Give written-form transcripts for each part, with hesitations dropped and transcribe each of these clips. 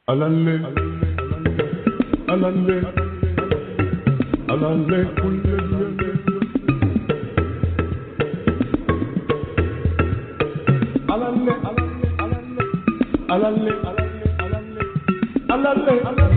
Alalle, alalle, alalle, kulle, alalle, alalle, alalle, alalle.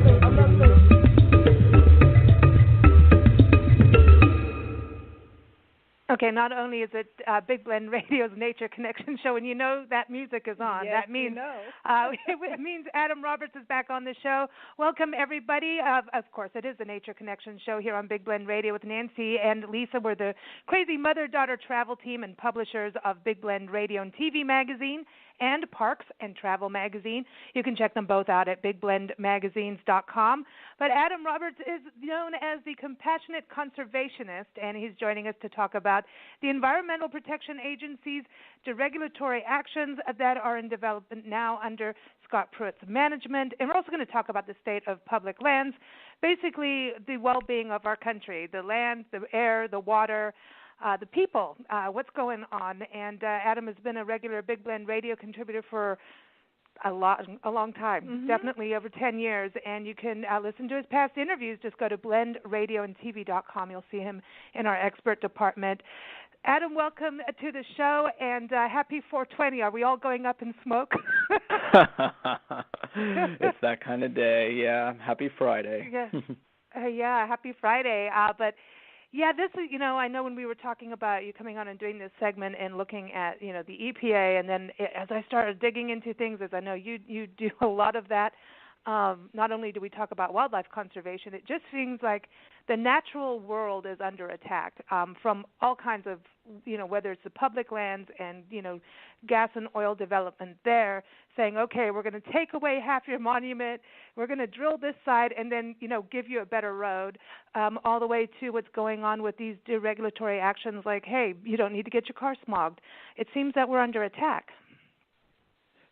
Okay, not only is it Big Blend Radio's Nature Connection show, and you know that music is on. Yes, that means, you know. It means Adam Roberts is back on the show. Welcome, everybody. Of course, it is the Nature Connection show here on Big Blend Radio with Nancy and Lisa. We're the crazy mother-daughter travel team and publishers of Big Blend Radio and TV magazine and Parks and Travel magazine. You can check them both out at bigblendmagazines.com. But Adam Roberts is known as the compassionate conservationist, and he's joining us to talk about the Environmental Protection Agency's deregulatory actions that are in development now under Scott-Pruitt's management. And we're also going to talk about the state of public lands, basically the well-being of our country, the land, the air, the water, the people, what's going on. And Adam has been a regular Big Blend Radio contributor for a long time, definitely over 10 years. And you can listen to his past interviews. Just go to blendradioandtv.com. You'll see him in our expert department. Adam, welcome to the show, and happy 420. Are we all going up in smoke? It's that kind of day, yeah. Happy Friday. Yeah, happy Friday. But yeah, this is, I know when we were talking about you coming on and doing this segment and looking at, the EPA, and then as I started digging into things, as I know you do a lot of that, not only do we talk about wildlife conservation, it just seems like the natural world is under attack from all kinds of, whether it's the public lands and, gas and oil development there, saying, okay, we're going to take away half your monument, we're going to drill this side and then, give you a better road, all the way to what's going on with these deregulatory actions like, hey, you don't need to get your car smogged. It seems that we're under attack.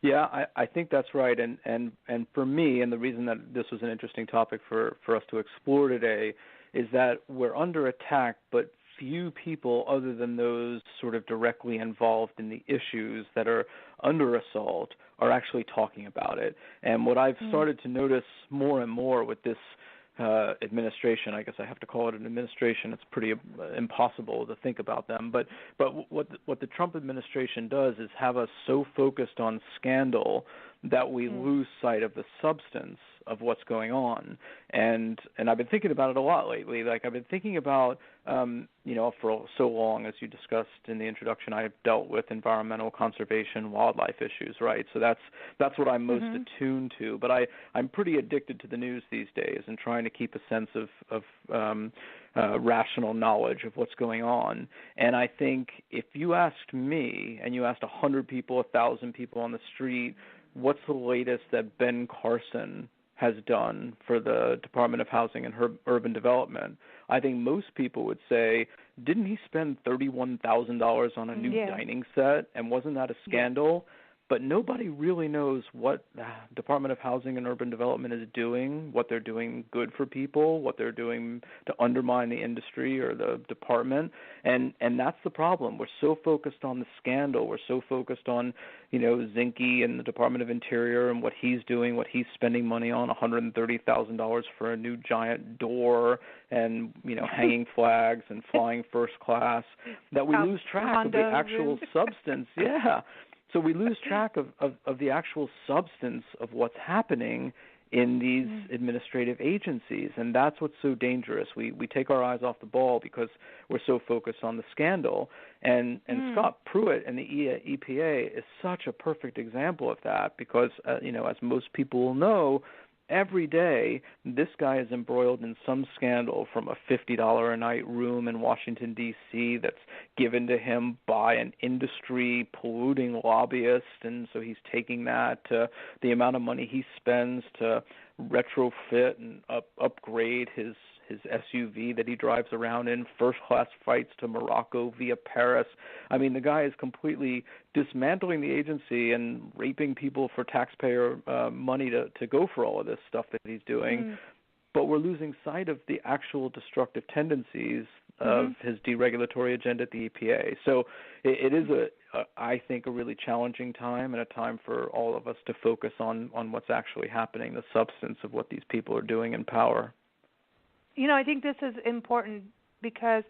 Yeah, I think that's right. And for me, and the reason that this was an interesting topic for us to explore today, is that we're under attack, but few people other than those sort of directly involved in the issues that are under assault are actually talking about it. And what I've started to notice more and more with this administration, I guess I have to call it an administration. It's pretty impossible to think about them. But what the Trump administration does is have us so focused on scandal that we lose sight of the substance of what's going on. And I've been thinking about it a lot lately. Like I've been thinking about, for so long, as you discussed in the introduction, I've dealt with environmental conservation, wildlife issues, right? So that's what I'm most attuned to. But I'm pretty addicted to the news these days and trying to keep a sense of rational knowledge of what's going on. And I think if you asked me and you asked 100 people, 1,000 people on the street, what's the latest that Ben Carson has done for the Department of Housing and Urban Development, I think most people would say, didn't he spend $31,000 on a new dining set, and wasn't that a scandal? But nobody really knows what the Department of Housing and Urban Development is doing, what they're doing good for people, what they're doing to undermine the industry or the department. And that's the problem. We're so focused on the scandal. We're so focused on, Zinke and the Department of Interior and what he's doing, what he's spending money on, $130,000 for a new giant door and, hanging flags and flying first class, that we lose track of the actual substance. Yeah. So we lose track of the actual substance of what's happening in these administrative agencies, and that's what's so dangerous. We take our eyes off the ball because we're so focused on the scandal. And Scott-Pruitt and the EPA is such a perfect example of that because, as most people will know, every day, this guy is embroiled in some scandal, from a $50 a night room in Washington, D.C. that's given to him by an industry polluting lobbyist, and so he's taking that to the amount of money he spends to retrofit and upgrade his SUV that he drives around in, first-class flights to Morocco via Paris. I mean, the guy is completely dismantling the agency and raping people for taxpayer money to go for all of this stuff that he's doing. but we're losing sight of the actual destructive tendencies of his deregulatory agenda at the EPA. So it is, I think, a really challenging time, and a time for all of us to focus on what's actually happening, the substance of what these people are doing in power. I think this is important because,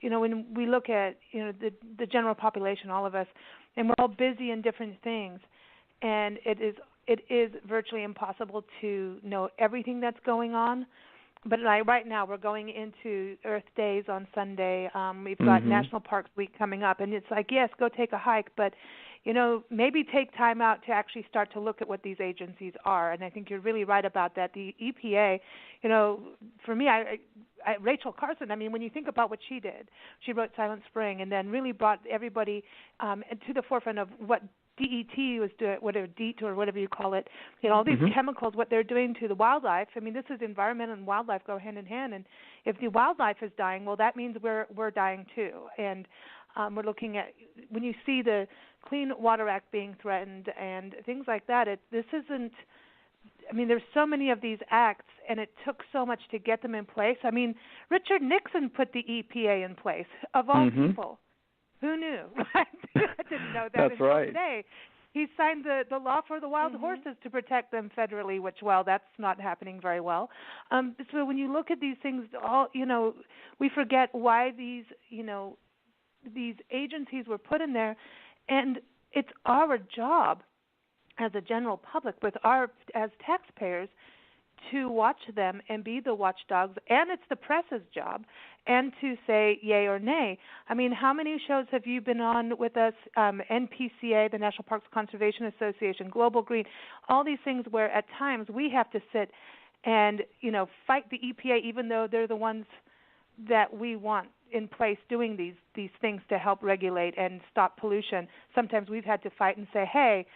when we look at, the general population, all of us, and we're all busy in different things, and it is virtually impossible to know everything that's going on. But right now we're going into Earth Days on Sunday. We've got National Parks Week coming up, and it's like, yes, go take a hike, but maybe take time out to actually start to look at what these agencies are. And I think you're really right about that. The EPA, for me, Rachel Carson, when you think about what she did, she wrote Silent Spring and then really brought everybody to the forefront of what DET was doing, whatever DEET or whatever you call it, all these chemicals, what they're doing to the wildlife. This is environment and wildlife go hand in hand, and if the wildlife is dying, well, that means we're dying too. And we're looking at, when you see the Clean Water Act being threatened and things like that, this isn't, there's so many of these acts, and it took so much to get them in place. Richard Nixon put the EPA in place, of all people. Who knew? I didn't know that until today. He signed the law for the wild horses to protect them federally, which, well, that's not happening very well. So when you look at these things, we forget why these agencies were put in there, and it's our job as a general public, as taxpayers, to watch them and be the watchdogs, and it's the press's job, and to say yay or nay. How many shows have you been on with us, NPCA, the National Parks Conservation Association, Global Green, all these things where at times we have to sit and, fight the EPA, even though they're the ones that we want in place doing these things to help regulate and stop pollution. Sometimes we've had to fight and say, hey,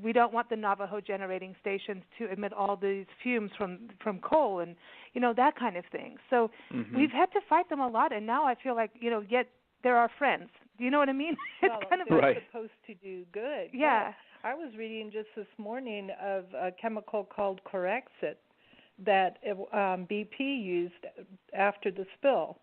we don't want the Navajo generating stations to emit all these fumes from coal and, that kind of thing. So we've had to fight them a lot, and now I feel like, yet they're our friends. Do you know what I mean? Well, it's kind of they're supposed to do good. Yeah. I was reading just this morning of a chemical called Corexit that BP used after the spill.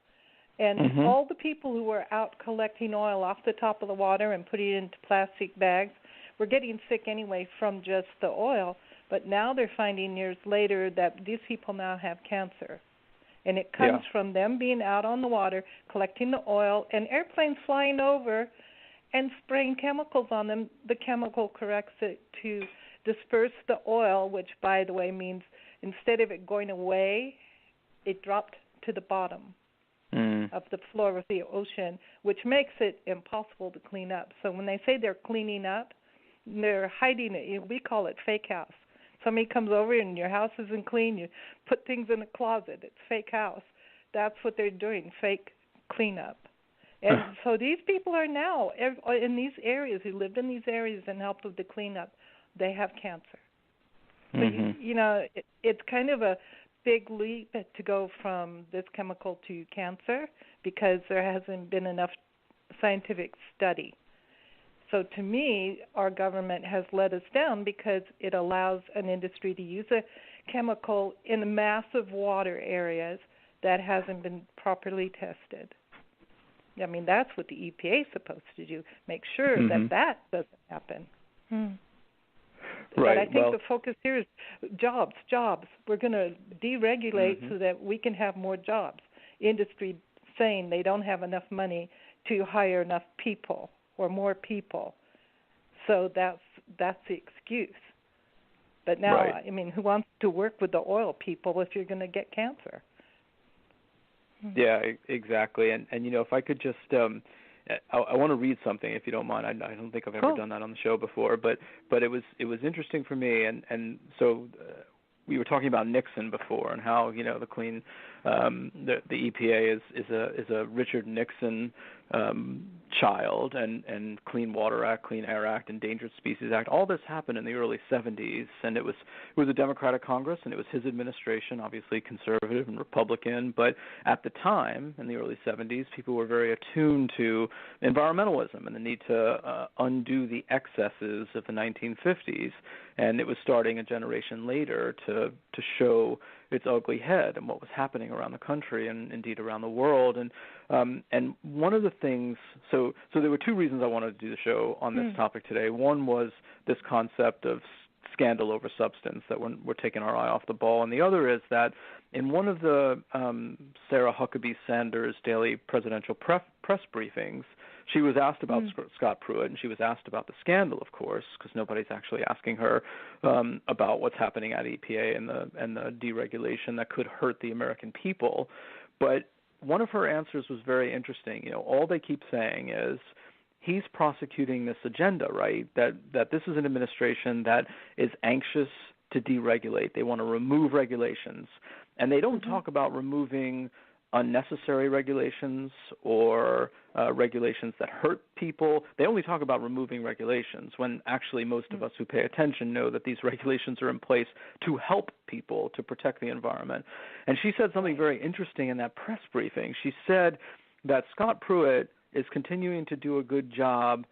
And all the people who were out collecting oil off the top of the water and putting it into plastic bags were getting sick anyway from just the oil, but now they're finding years later that these people now have cancer. And it comes from them being out on the water, collecting the oil, and airplanes flying over and spraying chemicals on them. The chemical corrects it to disperse the oil, which, by the way, means instead of it going away, it dropped to the bottom of the floor of the ocean, which makes it impossible to clean up. So when they say they're cleaning up, they're hiding it. We call it fake house. Somebody comes over and your house isn't clean, you put things in a closet. It's fake house. That's what they're doing, fake cleanup. And so these people are now in these areas, who lived in these areas and helped with the cleanup, they have cancer. So, it's kind of a big leap to go from this chemical to cancer because there hasn't been enough scientific study. So to me, our government has let us down because it allows an industry to use a chemical in massive water areas that hasn't been properly tested. That's what the EPA is supposed to do, make sure that doesn't happen. Right. But I think the focus here is jobs. We're going to deregulate so that we can have more jobs. Industry saying they don't have enough money to hire enough people or more people. So that's the excuse. But now, who wants to work with the oil people if you're going to get cancer? Yeah, exactly. And if I could just I want to read something, if you don't mind. I don't think I've ever done that on the show before, but it was interesting for me, and so we were talking about Nixon before and how the EPA is a Richard Nixon child, and Clean Water Act, Clean Air Act, Endangered Species Act. All this happened in the early 70s, and it was a Democratic Congress, and it was his administration, obviously conservative and Republican. But at the time, in the early 70s, people were very attuned to environmentalism and the need to undo the excesses of the 1950s. And it was starting a generation later to show its ugly head and what was happening around the country and indeed around the world. And one of the things, so there were two reasons I wanted to do the show on this topic today. One was this concept of scandal over substance, that we're taking our eye off the ball, and the other is that in one of the Sarah Huckabee Sanders daily presidential press briefings, she was asked about Scott-Pruitt, and she was asked about the scandal, of course, because nobody's actually asking her about what's happening at EPA and the deregulation that could hurt the American people. But one of her answers was very interesting. You know, all they keep saying is, he's prosecuting this agenda, right? That this is an administration that is anxious to deregulate. They want to remove regulations. And they don't talk about removing unnecessary regulations or regulations that hurt people. They only talk about removing regulations, when actually most of us who pay attention know that these regulations are in place to help people, to protect the environment. And she said something very interesting in that press briefing. She said that Scott-Pruitt is continuing to do a good job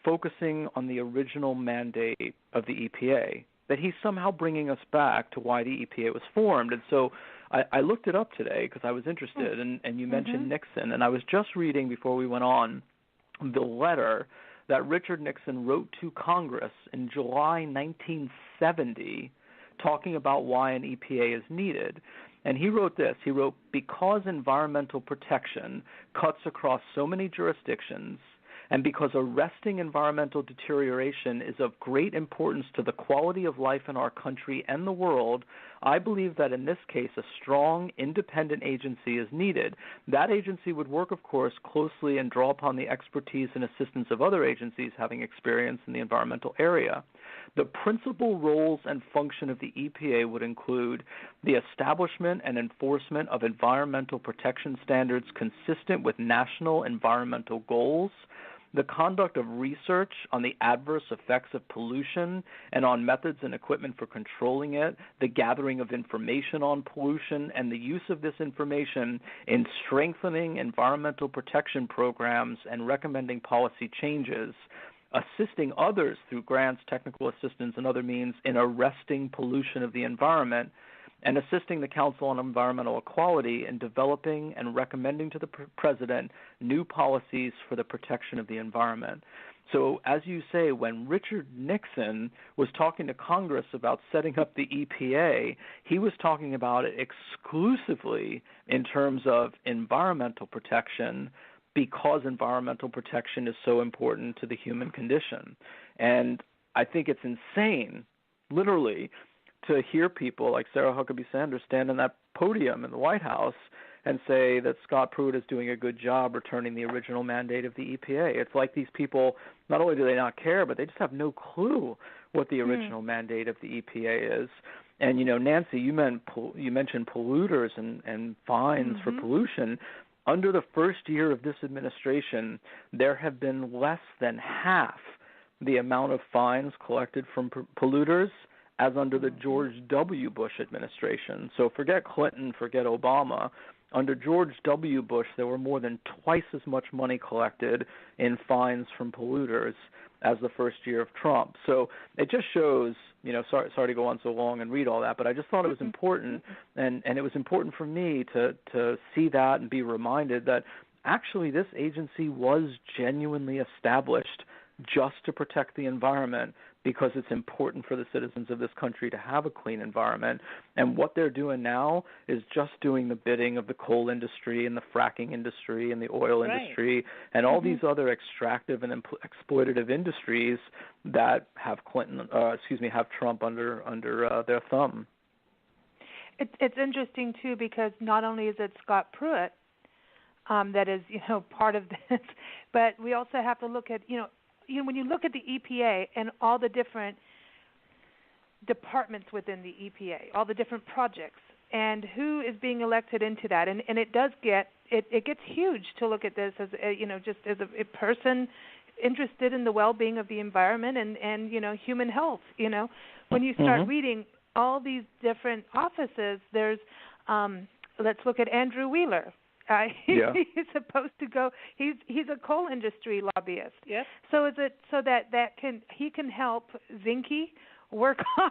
focusing on the original mandate of the EPA, that he's somehow bringing us back to why the EPA was formed. And so I looked it up today because I was interested, and you mentioned Nixon, and I was just reading before we went on the letter that Richard Nixon wrote to Congress in July 1970 talking about why an EPA is needed. And he wrote this. He wrote, because environmental protection cuts across so many jurisdictions, and because arresting environmental deterioration is of great importance to the quality of life in our country and the world, I believe that in this case a strong, independent agency is needed. That agency would work, of course, closely and draw upon the expertise and assistance of other agencies having experience in the environmental area. The principal roles and function of the EPA would include the establishment and enforcement of environmental protection standards consistent with national environmental goals, the conduct of research on the adverse effects of pollution and on methods and equipment for controlling it, the gathering of information on pollution, and the use of this information in strengthening environmental protection programs and recommending policy changes, assisting others through grants, technical assistance, and other means in arresting pollution of the environment, and assisting the Council on Environmental Equality in developing and recommending to the President new policies for the protection of the environment. So, as you say, when Richard Nixon was talking to Congress about setting up the EPA, he was talking about it exclusively in terms of environmental protection, because environmental protection is so important to the human condition. And I think it's insane, literally, to hear people like Sarah Huckabee Sanders stand on that podium in the White House and say that Scott-Pruitt is doing a good job returning the original mandate of the EPA. It's like these people, not only do they not care, but they just have no clue what the original mandate of the EPA is. And, you know, Nancy, you mentioned polluters and fines for pollution. Under the first year of this administration, there have been less than half the amount of fines collected from polluters as under the George W. Bush administration. So forget Clinton, forget Obama. Under George W. Bush, there were more than twice as much money collected in fines from polluters as the first year of Trump. So it just shows, you know, sorry to go on so long and read all that, but I just thought it was important, and it was important for me to see that and be reminded that actually this agency was genuinely established just to protect the environment, because it's important for the citizens of this country to have a clean environment. And what they're doing now is just doing the bidding of the coal industry and the fracking industry and the oil industry and all these other extractive and exploitative industries that have have Trump under their thumb. It's interesting too, because not only is it Scott-Pruitt that is, you know, part of this, but we also have to look at, when you look at the EPA and all the different departments within the EPA, all the different projects, and who is being elected into that, and it does get it gets huge to look at this as just as a person interested in the well-being of the environment and human health. When you start reading all these different offices, there's let's look at Andrew Wheeler. He's supposed to go. He's a coal industry lobbyist. Yes. So is it so that he can help Zinke work on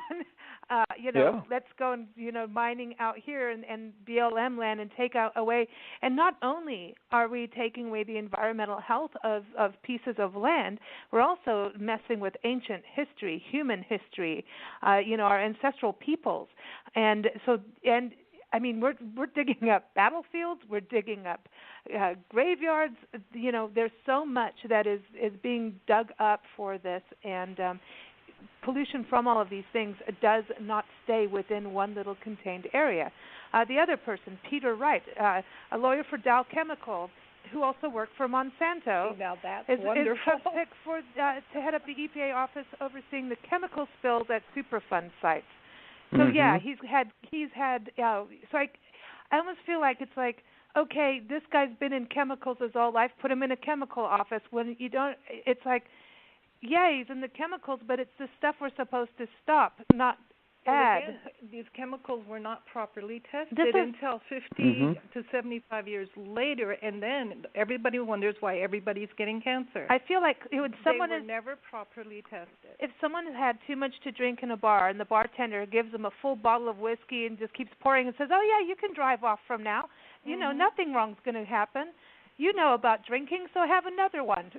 let's go and mining out here and BLM land and take away. And not only are we taking away the environmental health of pieces of land, we're also messing with ancient history, human history, our ancestral peoples. And I mean, we're digging up battlefields, we're digging up graveyards. There's so much that is being dug up for this, and pollution from all of these things does not stay within one little contained area. The other person, Peter Wright, a lawyer for Dow Chemical, who also worked for Monsanto, now that's is wonderful. picked to head up the EPA office overseeing the chemical spills at Superfund sites. So he's had. So I almost feel like it's like, okay, this guy's been in chemicals his whole life. Put him in a chemical office. When you don't, it's like, he's in the chemicals, but it's the stuff we're supposed to stop, not add. Again, these chemicals were not properly tested until 50 to 75 years later, and then everybody wonders why everybody's getting cancer. I feel like they were never properly tested. If someone has had too much to drink in a bar and the bartender gives them a full bottle of whiskey and just keeps pouring and says, "Oh yeah, you can drive off from now. Nothing wrong's going to happen. You know about drinking, so have another one."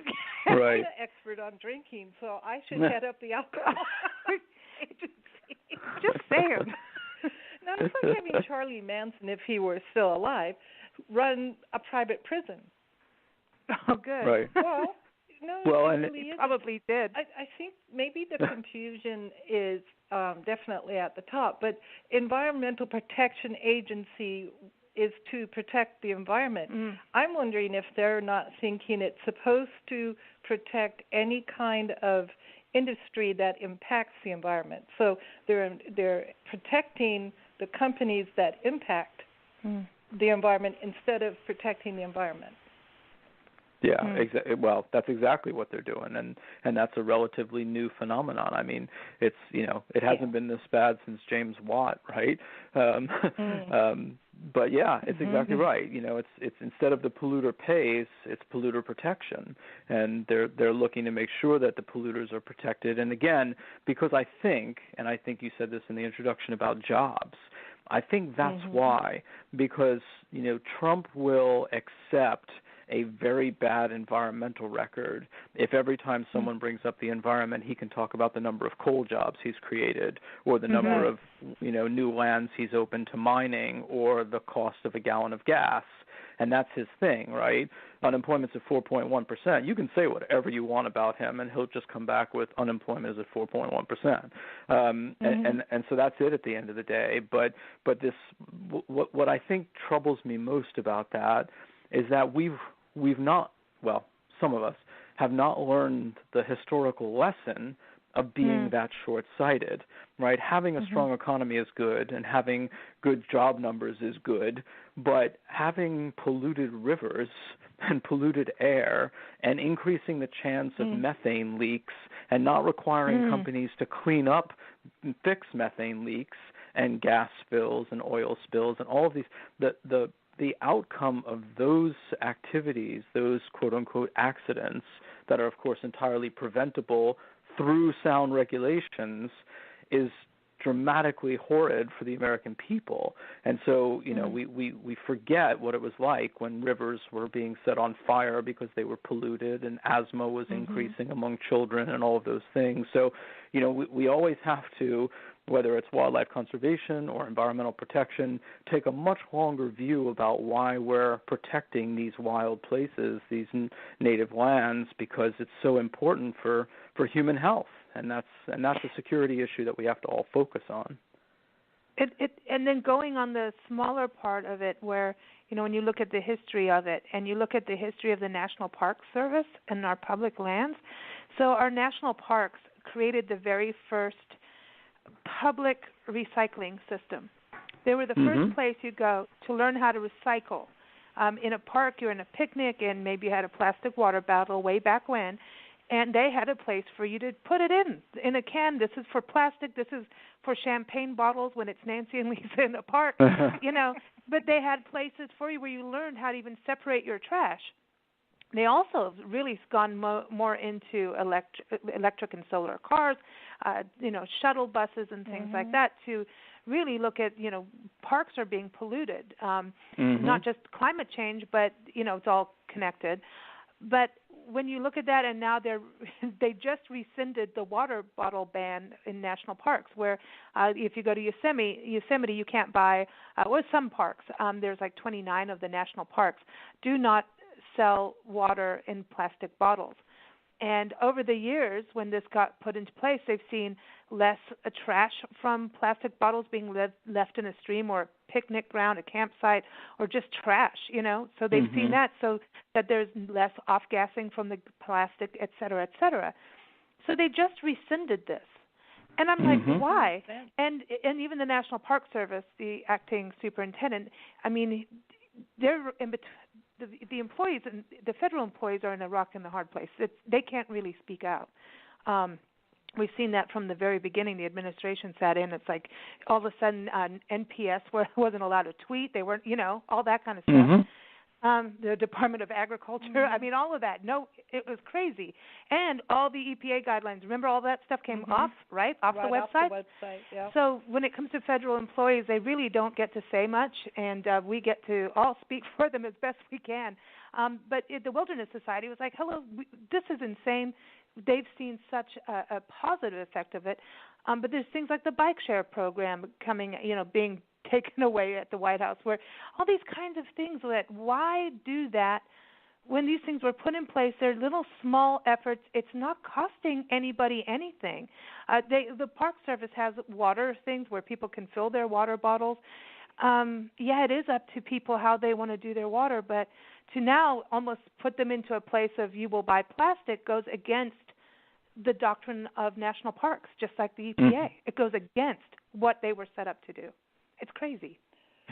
Right. I'm an expert on drinking, so I should head up the alcohol agency. Just saying. Now, it's like having Charlie Manson, if he were still alive, run a private prison. Oh, good. Right. Well, no, and it really probably did. I think maybe the confusion is definitely at the top, but Environmental Protection Agency is to protect the environment. I'm wondering if they're not thinking it's supposed to protect any kind of industry that impacts the environment. So they're protecting the companies that impact the environment instead of protecting the environment. Yeah, well, that's exactly what they're doing, and that's a relatively new phenomenon. I mean, it's it hasn't been this bad since James Watt, right? But yeah, it's exactly right. It's instead of the polluter pays, it's polluter protection, and they're looking to make sure that the polluters are protected. And again, because I think you said this in the introduction about jobs, I think that's why, because Trump will accept a very bad environmental record if every time someone brings up the environment, he can talk about the number of coal jobs he's created or the number of new lands he's opened to mining or the cost of a gallon of gas. And that's his thing, right? Unemployment's at 4.1%. You can say whatever you want about him, and he'll just come back with unemployment is at 4.1%. And so that's it at the end of the day. But this, what I think troubles me most about that is that we've not, well, some of us have not learned the historical lesson of being that short-sighted, right? Having a strong economy is good, and having good job numbers is good, but having polluted rivers and polluted air and increasing the chance of methane leaks and not requiring companies to clean up and fix methane leaks and gas spills and oil spills and all of these, the outcome of those activities, those quote-unquote accidents that are, of course, entirely preventable through sound regulations is dramatically horrid for the American people. And so, we forget what it was like when rivers were being set on fire because they were polluted and asthma was increasing among children and all of those things. So, we always have to, whether it's wildlife conservation or environmental protection, take a much longer view about why we're protecting these wild places, these native lands, because it's so important for human health, and that's a security issue that we have to all focus on. And then going on the smaller part of it, where when you look at the history of it, and you look at the history of the National Park Service and our public lands, so our national parks created the very first public recycling system. They were the first place you go to learn how to recycle. in a park, you're in a picnic, and maybe you had a plastic water bottle way back when, and they had a place for you to put it in a can. This is for plastic. This is for champagne bottles when it's Nancy and Lisa in the park, But they had places for you where you learned how to even separate your trash. They also have really gone more into electric and solar cars, shuttle buses and things like that to really look at, parks are being polluted, not just climate change, but, it's all connected. But when you look at that, and now they just rescinded the water bottle ban in national parks, where if you go to Yosemite, you can't buy, or some parks, there's like 29 of the national parks, do not sell water in plastic bottles. And over the years, when this got put into place, they've seen less trash from plastic bottles being left in a stream or a picnic ground, a campsite, or just trash, So they've seen that, so that there's less off-gassing from the plastic, et cetera, et cetera. So they just rescinded this. And I'm like, why? And even the National Park Service, the acting superintendent, they're in between. The employees and the federal employees are in a rock and a hard place. They can't really speak out. We've seen that from the very beginning. The administration sat in. It's like all of a sudden NPS wasn't allowed to tweet. They weren't, all that kind of stuff. The Department of Agriculture. All of that. No, it was crazy. And all the EPA guidelines. Remember, all that stuff came off, right? Off the website? Off the website, yeah. So when it comes to federal employees, they really don't get to say much, and we get to all speak for them as best we can. But the Wilderness Society was like, hello, this is insane. They've seen such a positive effect of it. But there's things like the bike share program coming, being taken away at the White House, where all these kinds of things that why do that when these things were put in place? They're little small efforts. It's not costing anybody anything. The Park Service has water things where people can fill their water bottles. It is up to people how they want to do their water, but to now almost put them into a place of you will buy plastic goes against the doctrine of national parks, just like the EPA. It goes against what they were set up to do. It's crazy.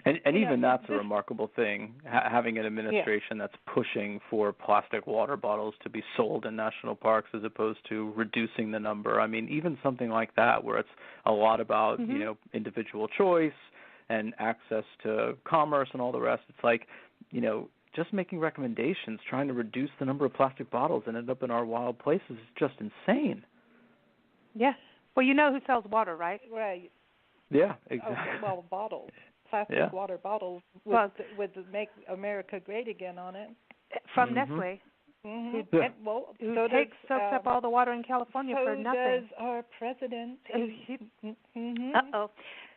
And even that's a remarkable thing, having an administration that's pushing for plastic water bottles to be sold in national parks as opposed to reducing the number. Even something like that where it's a lot about, individual choice and access to commerce and all the rest. It's like, just making recommendations, trying to reduce the number of plastic bottles that end up in our wild places is just insane. Yeah. Well, who sells water, right? Right. Yeah, exactly. Bottles. Plastic water bottles with Make America Great Again on it. From Nestle. Who soaks up all the water in California for nothing. So does our president.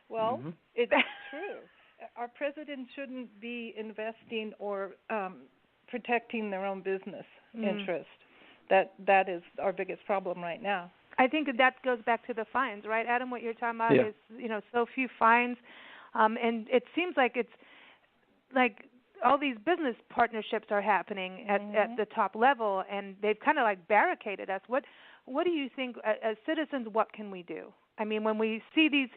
Well, it's true. Our president shouldn't be investing or protecting their own business interest. That is our biggest problem right now. I think that goes back to the fines, right, Adam? What you're talking about is, so few fines. And it seems like it's like all these business partnerships are happening at the top level, and they've kind of like barricaded us. What do you think, as citizens, what can we do? When we see these,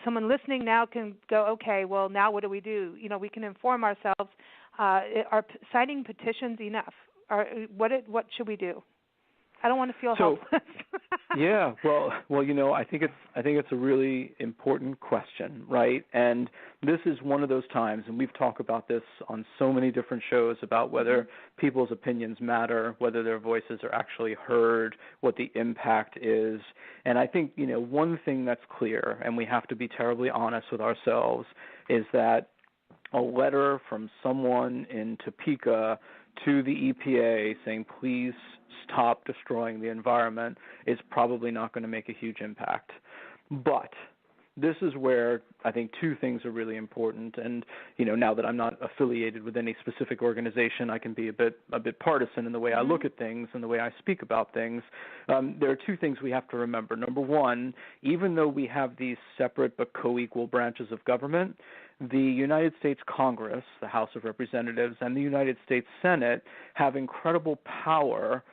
someone listening now can go, okay, well, now what do? We can inform ourselves. Are signing petitions enough? What should we do? I don't want to feel helpless. Yeah, well, I think it's a really important question, right? And this is one of those times, and we've talked about this on so many different shows about whether people's opinions matter, whether their voices are actually heard, what the impact is. And I think, one thing that's clear, and we have to be terribly honest with ourselves, is that a letter from someone in Topeka to the EPA saying, please stop destroying the environment is probably not going to make a huge impact. But this is where I think two things are really important. And, now that I'm not affiliated with any specific organization, I can be a bit partisan in the way I look at things and the way I speak about things. There are two things we have to remember. Number one, even though we have these separate but co-equal branches of government, the United States Congress, the House of Representatives, and the United States Senate have incredible power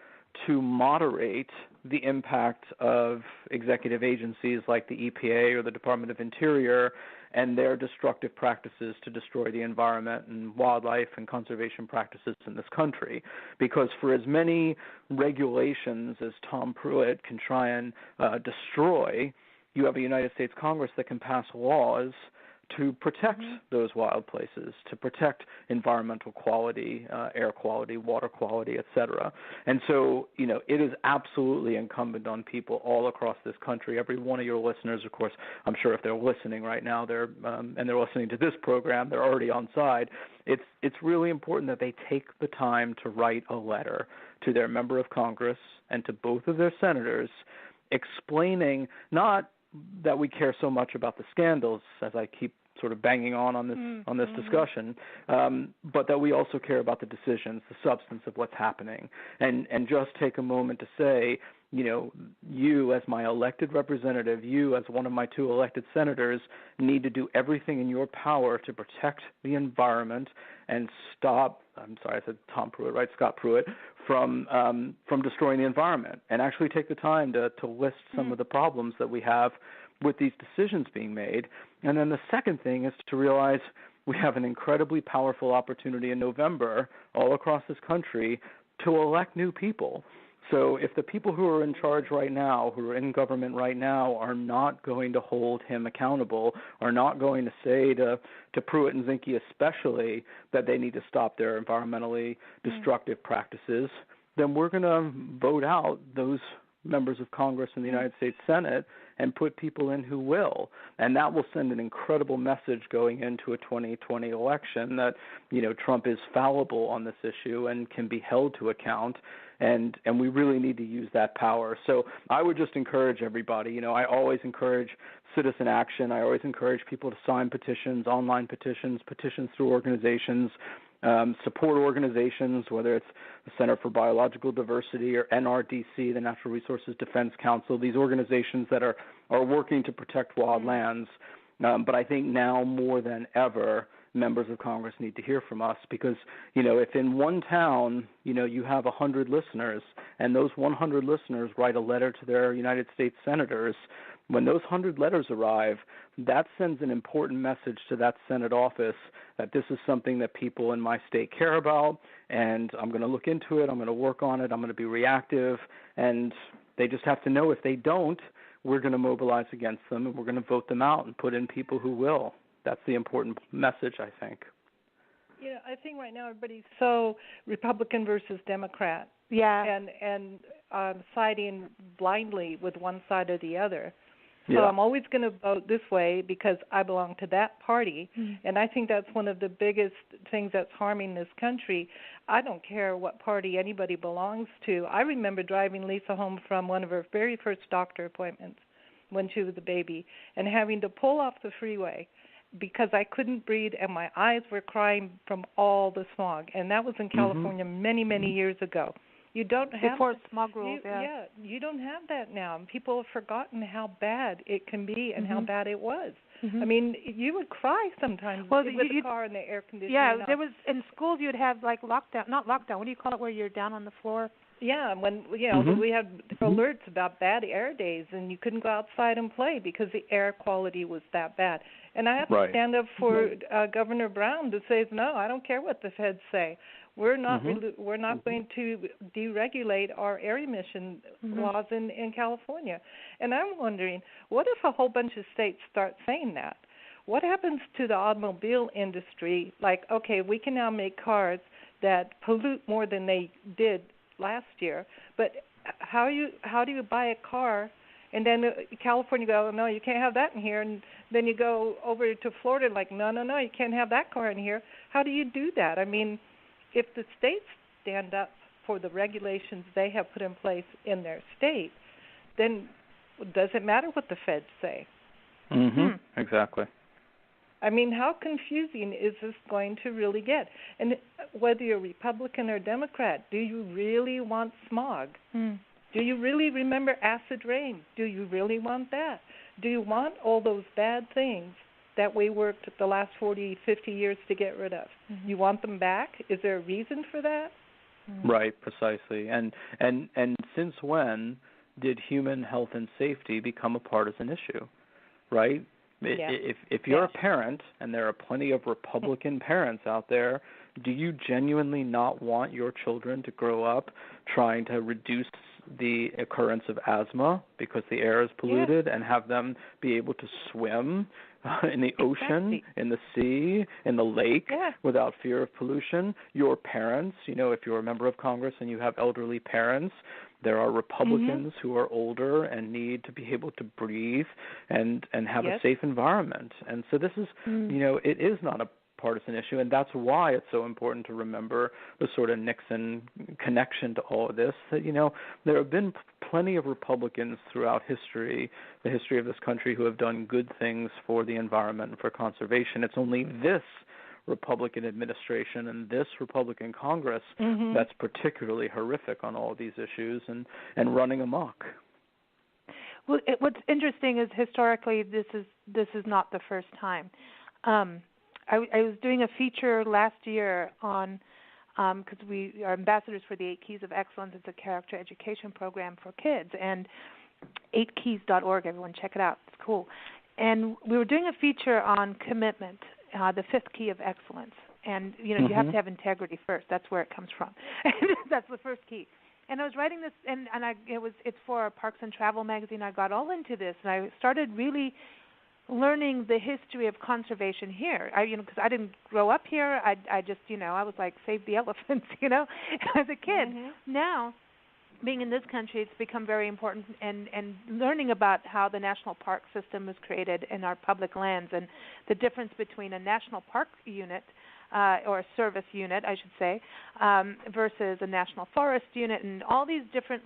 to moderate the impact of executive agencies like the EPA or the Department of Interior and their destructive practices to destroy the environment and wildlife and conservation practices in this country. Because for as many regulations as Tom Pruitt can try and destroy, you have a United States Congress that can pass laws to protect those wild places, to protect environmental quality, air quality, water quality, et cetera. And so, it is absolutely incumbent on people all across this country. Every one of your listeners, of course, I'm sure if they're listening right now, and they're listening to this program, they're already on side. It's really important that they take the time to write a letter to their member of Congress and to both of their senators explaining not that we care so much about the scandals, as I keep sort of banging on this discussion, but that we also care about the decisions, the substance of what's happening, and just take a moment to say, you as my elected representative, you as one of my 2 elected senators, need to do everything in your power to protect the environment and stop, I'm sorry, I said Tom Pruitt, right, Scott-Pruitt, from destroying the environment, and actually take the time to list some of the problems that we have with these decisions being made. And then the second thing is to realize we have an incredibly powerful opportunity in November all across this country to elect new people. So if the people who are in charge right now, who are in government right now, are not going to hold him accountable, are not going to say to Pruitt and Zinke especially that they need to stop their environmentally destructive practices, then we're going to vote out those members of Congress and the United States Senate and put people in who will. And that will send an incredible message going into a 2020 election that, Trump is fallible on this issue and can be held to account. And we really need to use that power. So I would just encourage everybody. I always encourage citizen action. I always encourage people to sign petitions, online petitions, petitions through organizations, support organizations, whether it's the Center for Biological Diversity or NRDC, the Natural Resources Defense Council, these organizations that are working to protect wild lands. But I think now more than ever, members of Congress need to hear from us because, if in one town, you have 100 listeners and those 100 listeners write a letter to their United States senators, when those 100 letters arrive, that sends an important message to that Senate office that this is something that people in my state care about, and I'm going to look into it, I'm going to work on it, I'm going to be reactive, and they just have to know if they don't, we're going to mobilize against them, and we're going to vote them out and put in people who will. That's the important message, I think. I think right now everybody's so Republican versus Democrat. Yeah. And siding blindly with one side or the other. So Yeah. I'm always going to vote this way because I belong to that party. And I think that's one of the biggest things that's harming this country. I don't care what party anybody belongs to. I remember driving Lisa home from one of her very first doctor appointments when she was a baby and having to pull off the freeway because I couldn't breathe and my eyes were crying from all the smog. And that was in California many, many years ago. You don't have before smog rules. You don't have that now. And people have forgotten how bad it can be and how bad it was. I mean, you would cry sometimes with the car and the air conditioning. Yeah, there was in schools you'd have like lockdown, not lockdown. What do you call it? Where you're down on the floor? Yeah, when we had alerts about bad air days, and you couldn't go outside and play because the air quality was that bad. And I have to stand up for Governor Brown to say, no, I don't care what the feds say. We're not we're not going to deregulate our air emission laws in California. And I'm wondering, what if a whole bunch of states start saying that? What happens to the automobile industry? Like, okay, we can now make cars that pollute more than they did last year, but how do you buy a car and then California go, no, you can't have that in here, and then you go over to Florida like, no, you can't have that car in here. How do you do that? I mean, if the states stand up for the regulations they have put in place in their state, then does it matter what the feds say? Exactly. I mean, how confusing is this going to really get? And whether you're Republican or Democrat, do you really want smog? Do you really remember acid rain? Do you really want that? Do you want all those bad things that we worked the last 40, 50 years to get rid of? You want them back? Is there a reason for that? Right, precisely. And since when did human health and safety become a partisan issue, right? Yeah. If you're a parent, and there are plenty of Republican parents out there, do you genuinely not want your children to grow up trying to reduce the occurrence of asthma because the air is polluted, and have them be able to swim in the ocean, in the sea, in the lake without fear of pollution? Your parents, if you're a member of Congress and you have elderly parents, there are Republicans who are older and need to be able to breathe and have a safe environment. And so this is, it is not a partisan issue, and that's why it's so important to remember the sort of Nixon connection to all of this, that, there have been plenty of Republicans throughout history, the history of this country, who have done good things for the environment and for conservation. It's only this Republican administration and this Republican Congress that's particularly horrific on all of these issues and running amok. Well, what's interesting is historically this is not the first time. I was doing a feature last year on, because we are ambassadors for the 8 Keys of Excellence. It's a character education program for kids, and 8keys.org, everyone check it out. It's cool. And we were doing a feature on commitment, the 5th key of excellence. And, you have to have integrity first. That's where it comes from. That's the first key. And I was writing this, and it's for our Parks and Travel magazine. I got all into this, and I started really learning the history of conservation here. Because I didn't grow up here. I just, I was like, save the elephants, as a kid. Now, being in this country, it's become very important, and learning about how the national park system was created in our public lands, and the difference between a national park unit, or a service unit, I should say, versus a national forest unit, and all these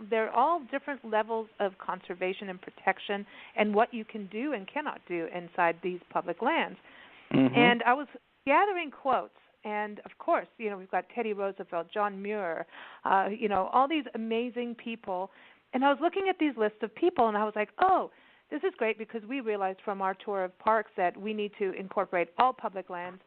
they're all different levels of conservation and protection, and what you can do and cannot do inside these public lands. And I was gathering quotes, and of course, we've got Teddy Roosevelt, John Muir, all these amazing people, and I was looking at these lists of people, and I was like, oh, this is great, because we realized from our tour of parks that we need to incorporate all public lands.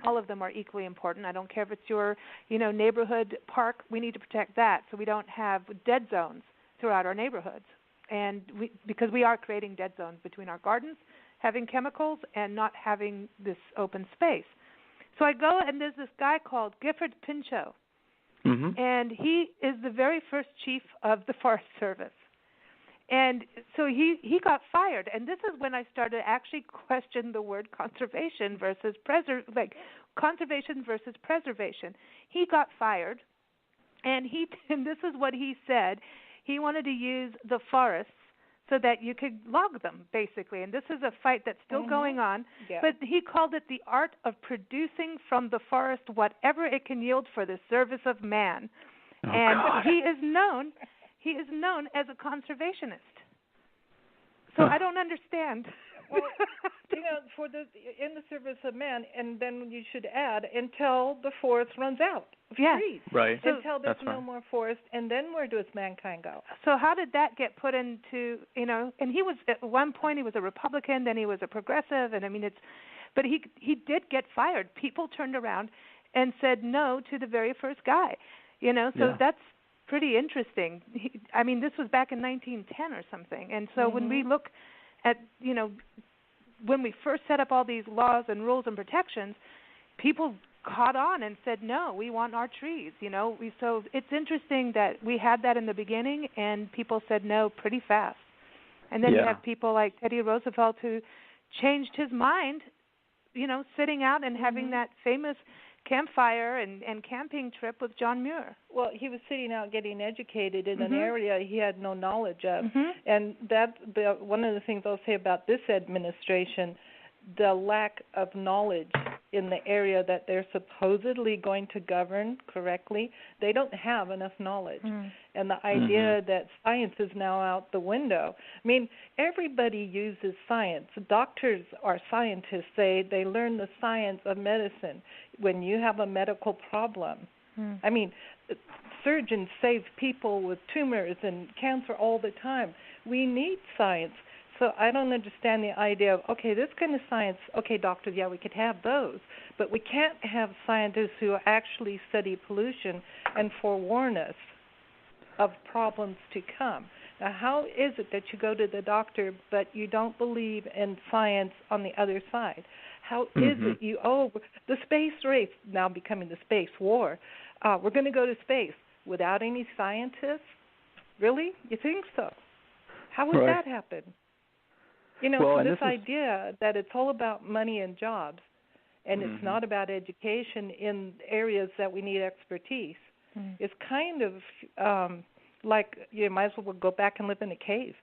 All of them are equally important. I don't care if it's your, neighborhood park. We need to protect that so we don't have dead zones throughout our neighborhoods. And because we are creating dead zones between our gardens, having chemicals, and not having this open space. So I go, and there's this guy called Gifford Pinchot, and he is the very first chief of the Forest Service. And so he got fired, and this is when I started to actually question the word conservation versus conservation versus preservation. He got fired, and this is what he said. He wanted to use the forests so that you could log them, basically. And this is a fight that's still going on. Yeah. But he called it the art of producing from the forest whatever it can yield for the service of man. Oh, and God. He is known as a conservationist. So I don't understand. Well, in the service of man, and then you should add, until the forest runs out of trees. Right. So until there's no more forest, and then where does mankind go? So how did that get put into, and he was, at one point he was a Republican, then he was a progressive, and but he did get fired. People turned around and said no to the very first guy, so that's pretty interesting. This was back in 1910 or something. And so when we look at, when we first set up all these laws and rules and protections, people caught on and said, no, we want our trees. So it's interesting that we had that in the beginning, and people said no pretty fast. And then you have people like Teddy Roosevelt, who changed his mind, sitting out and having that famous campfire and camping trip with John Muir. Well, he was sitting out getting educated in an area he had no knowledge of. And one of the things I'll say about this administration, the lack of knowledge in the area that they're supposedly going to govern correctly, they don't have enough knowledge. And the idea that science is now out the window. Everybody uses science. Doctors are scientists. They learn the science of medicine when you have a medical problem. Surgeons save people with tumors and cancer all the time. We need science. So I don't understand the idea of, okay, this kind of science, okay, doctors, yeah, we could have those, but we can't have scientists who actually study pollution and forewarn us of problems to come. Now, how is it that you go to the doctor but you don't believe in science on the other side? How is it the space race now becoming the space war? We're going to go to space without any scientists? Really? You think so? How would that happen? You know, well, so this idea that it's all about money and jobs and it's not about education in areas that we need expertise is kind of like you might as well go back and live in a cave.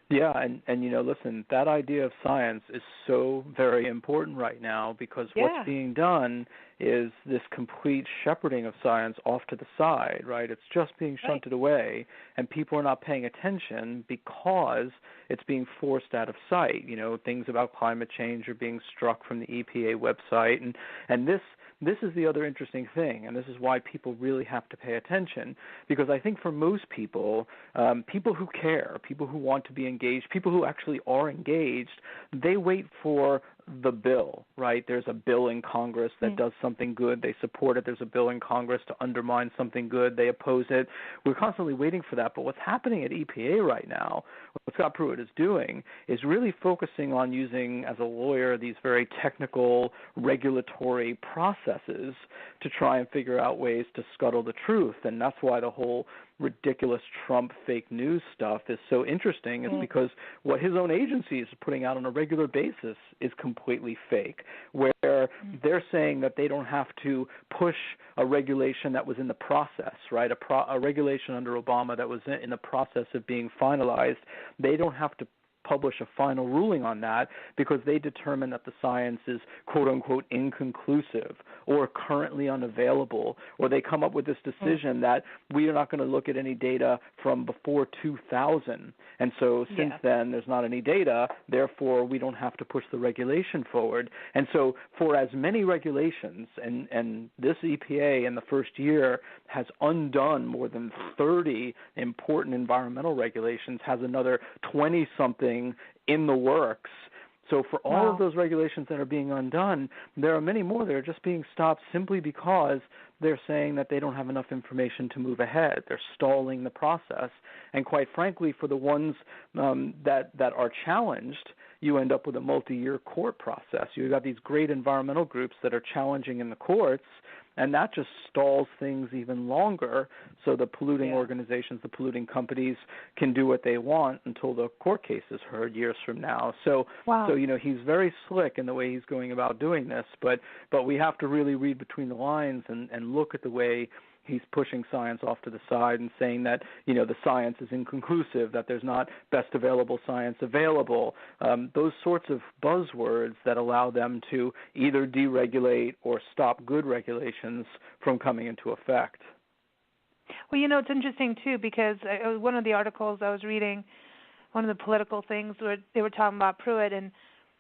Yeah, and you know, listen, that idea of science is so very important right now because what's being done is this complete shepherding of science off to the side, right? It's just being shunted away, and people are not paying attention because it's being forced out of sight. You know, things about climate change are being struck from the EPA website, and this is the other interesting thing, and this is why people really have to pay attention, because I think for most people, people who care, people who want to be engaged, people who actually are engaged, they wait for the bill, right? There's a bill in Congress that does something good. They support it. There's a bill in Congress to undermine something good. They oppose it. We're constantly waiting for that. But what's happening at EPA right now, what Scott-Pruitt is doing, is really focusing on using, as a lawyer, these very technical regulatory processes to try and figure out ways to scuttle the truth. And that's why the whole ridiculous Trump fake news stuff is so interesting, is because what his own agency is putting out on a regular basis is completely fake, where they're saying that they don't have to push a regulation that was in the process, right, a regulation under Obama that was in the process of being finalized. They don't have to publish a final ruling on that because they determine that the science is quote-unquote inconclusive or currently unavailable, or they come up with this decision that we are not going to look at any data from before 2000, and so since then there's not any data, therefore we don't have to push the regulation forward. And so for as many regulations, and this EPA in the first year has undone more than 30 important environmental regulations, has another 20-something in the works. So for all of those regulations that are being undone, there are many more that are just being stopped simply because they're saying that they don't have enough information to move ahead. They're stalling the process. And quite frankly, for the ones that are challenged, you end up with a multi-year court process. You've got these great environmental groups that are challenging in the courts, and that just stalls things even longer so the polluting organizations, the polluting companies can do what they want until the court case is heard years from now. So you know, he's very slick in the way he's going about doing this, but we have to really read between the lines and look at the way he's pushing science off to the side and saying that, you know, the science is inconclusive, that there's not best available science available, those sorts of buzzwords that allow them to either deregulate or stop good regulations from coming into effect. Well, you know, it's interesting, too, because one of the articles I was reading, one of the political things, where they were talking about Pruitt and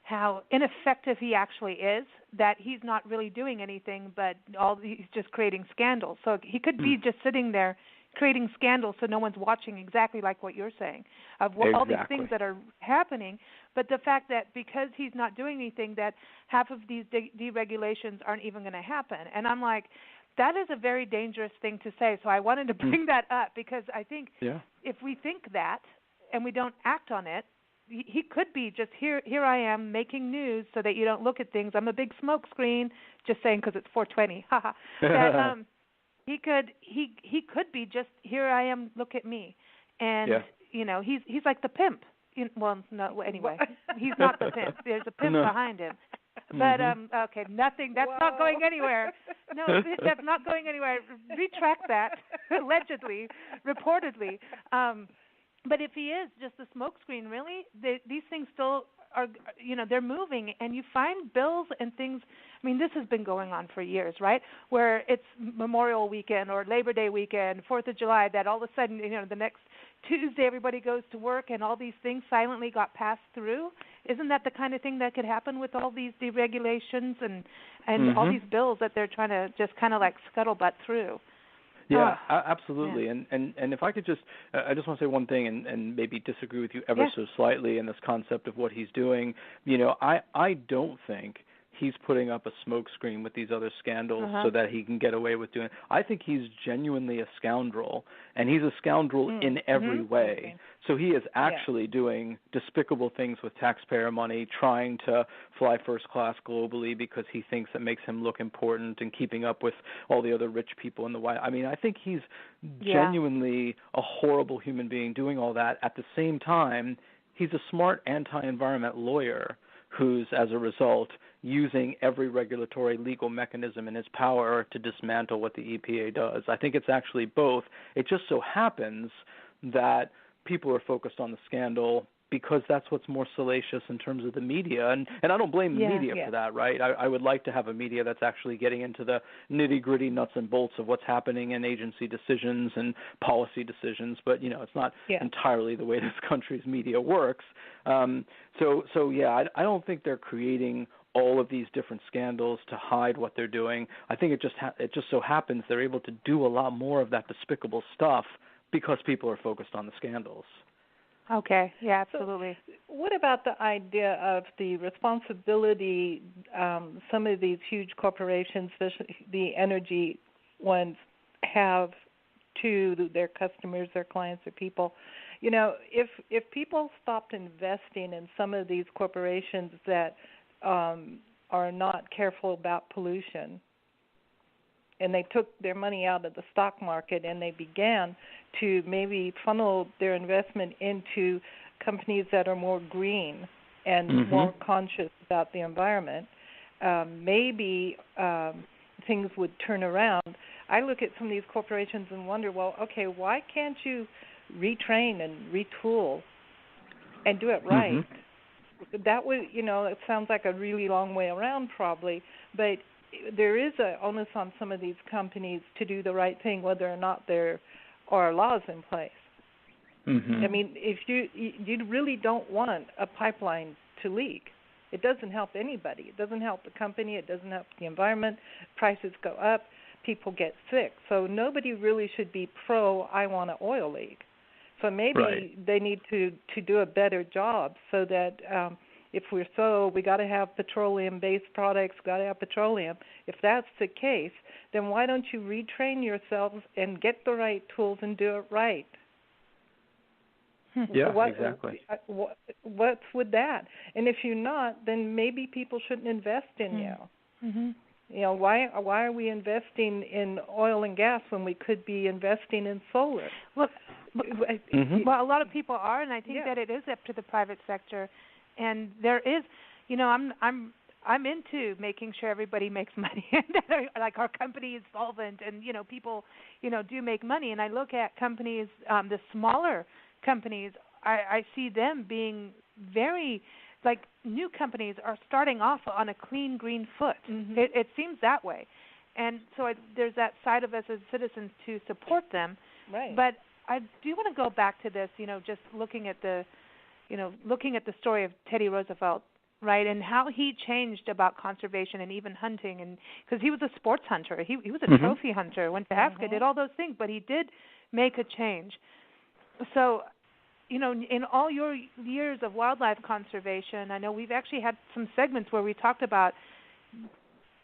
how ineffective he actually is, that he's not really doing anything, but he's just creating scandals. So he could be just sitting there creating scandals so no one's watching, exactly like what you're saying, of all these things that are happening. But the fact that because he's not doing anything, that half of these deregulations aren't even going to happen. And I'm like, that is a very dangerous thing to say. So I wanted to bring that up because I think if we think that and we don't act on it, he could be just here I am making news so that you don't look at things. I'm a big smoke screen, just saying because it's 420. That he could be just here I am, look at me. And you know, he's like the pimp. Well, no, anyway, he's not the pimp. There's a pimp behind him. But okay, nothing. That's not going anywhere. No, that's not going anywhere. Retract that. Allegedly, reportedly. But if he is just a smokescreen, really, these things still are, you know, they're moving. And you find bills and things. I mean, this has been going on for years, right? Where it's Memorial Weekend or Labor Day weekend, 4th of July, that all of a sudden, you know, the next Tuesday everybody goes to work and all these things silently got passed through. Isn't that the kind of thing that could happen with all these deregulations and all these bills that they're trying to just kind of like scuttlebutt through? Yeah, absolutely. Yeah. And if I could just, I just want to say one thing and maybe disagree with you ever so slightly in this concept of what he's doing. You know, I don't think he's putting up a smokescreen with these other scandals so that he can get away with doing it. I think he's genuinely a scoundrel, and he's a scoundrel in every way. Okay. So he is actually doing despicable things with taxpayer money, trying to fly first class globally because he thinks it makes him look important and keeping up with all the other rich people in the White House. I mean, I think he's genuinely a horrible human being doing all that. At the same time, he's a smart anti-environment lawyer who's, as a result, using every regulatory legal mechanism in his power to dismantle what the EPA does. I think it's actually both. It just so happens that people are focused on the scandal because that's what's more salacious in terms of the media. And I don't blame the media for that, right? I would like to have a media that's actually getting into the nitty-gritty nuts and bolts of what's happening in agency decisions and policy decisions, but, it's not entirely the way this country's media works. I don't think they're creating all of these different scandals to hide what they're doing. I think it just so happens they're able to do a lot more of that despicable stuff because people are focused on the scandals. Okay, yeah, absolutely. So what about the idea of the responsibility some of these huge corporations, especially the energy ones, have to their customers, their clients, their people? If people stopped investing in some of these corporations that are not careful about pollution, and they took their money out of the stock market and they began to maybe funnel their investment into companies that are more green and more conscious about the environment, maybe things would turn around. I look at some of these corporations and wonder, well, okay, why can't you retrain and retool and do it right? That would, it sounds like a really long way around probably, but there is an onus on some of these companies to do the right thing, whether or not there are laws in place. I mean, if you really don't want a pipeline to leak, it doesn't help anybody. It doesn't help the company. It doesn't help the environment. Prices go up. People get sick. So nobody really should be I want an oil leak. So maybe they need to do a better job so that if we got to have petroleum-based products, got to have petroleum. If that's the case, then why don't you retrain yourselves and get the right tools and do it right? Yeah, exactly. What's with that? And if you're not, then maybe people shouldn't invest in you. Why are we investing in oil and gas when we could be investing in solar? Well, a lot of people are, and I think that it is up to the private sector. And there is, I'm into making sure everybody makes money, like our company is solvent, and people, do make money. And I look at companies, the smaller companies, I see them being very, like new companies are starting off on a clean green foot. It seems that way, and so there's that side of us as citizens to support them. Right. But I do want to go back to this, just looking at the story of Teddy Roosevelt, right, and how he changed about conservation and even hunting, and because he was a sports hunter, he was a trophy hunter, went to Africa, did all those things, but he did make a change. So, in all your years of wildlife conservation, I know we've actually had some segments where we talked about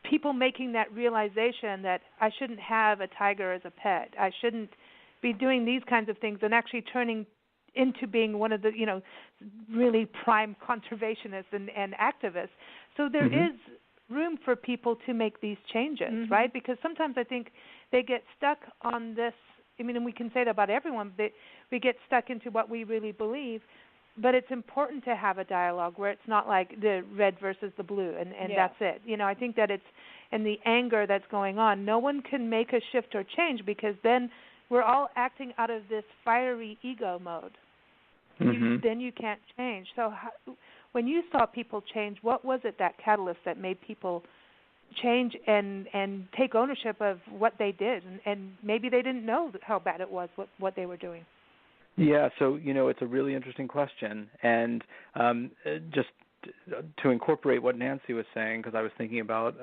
people making that realization that I shouldn't have a tiger as a pet, I shouldn't be doing these kinds of things, and actually turning into being one of the, really prime conservationists and activists. So there is room for people to make these changes, right? Because sometimes I think they get stuck on this. I mean, and we can say that about everyone, but we get stuck into what we really believe. But it's important to have a dialogue where it's not like the red versus the blue, and that's it. I think that it's in the anger that's going on. No one can make a shift or change because then we're all acting out of this fiery ego mode. Then you can't change. So when you saw people change, what was it, that catalyst that made people change and take ownership of what they did? And maybe they didn't know how bad it was, what they were doing. Yeah, so, it's a really interesting question. And just to incorporate what Nancy was saying, because I was thinking about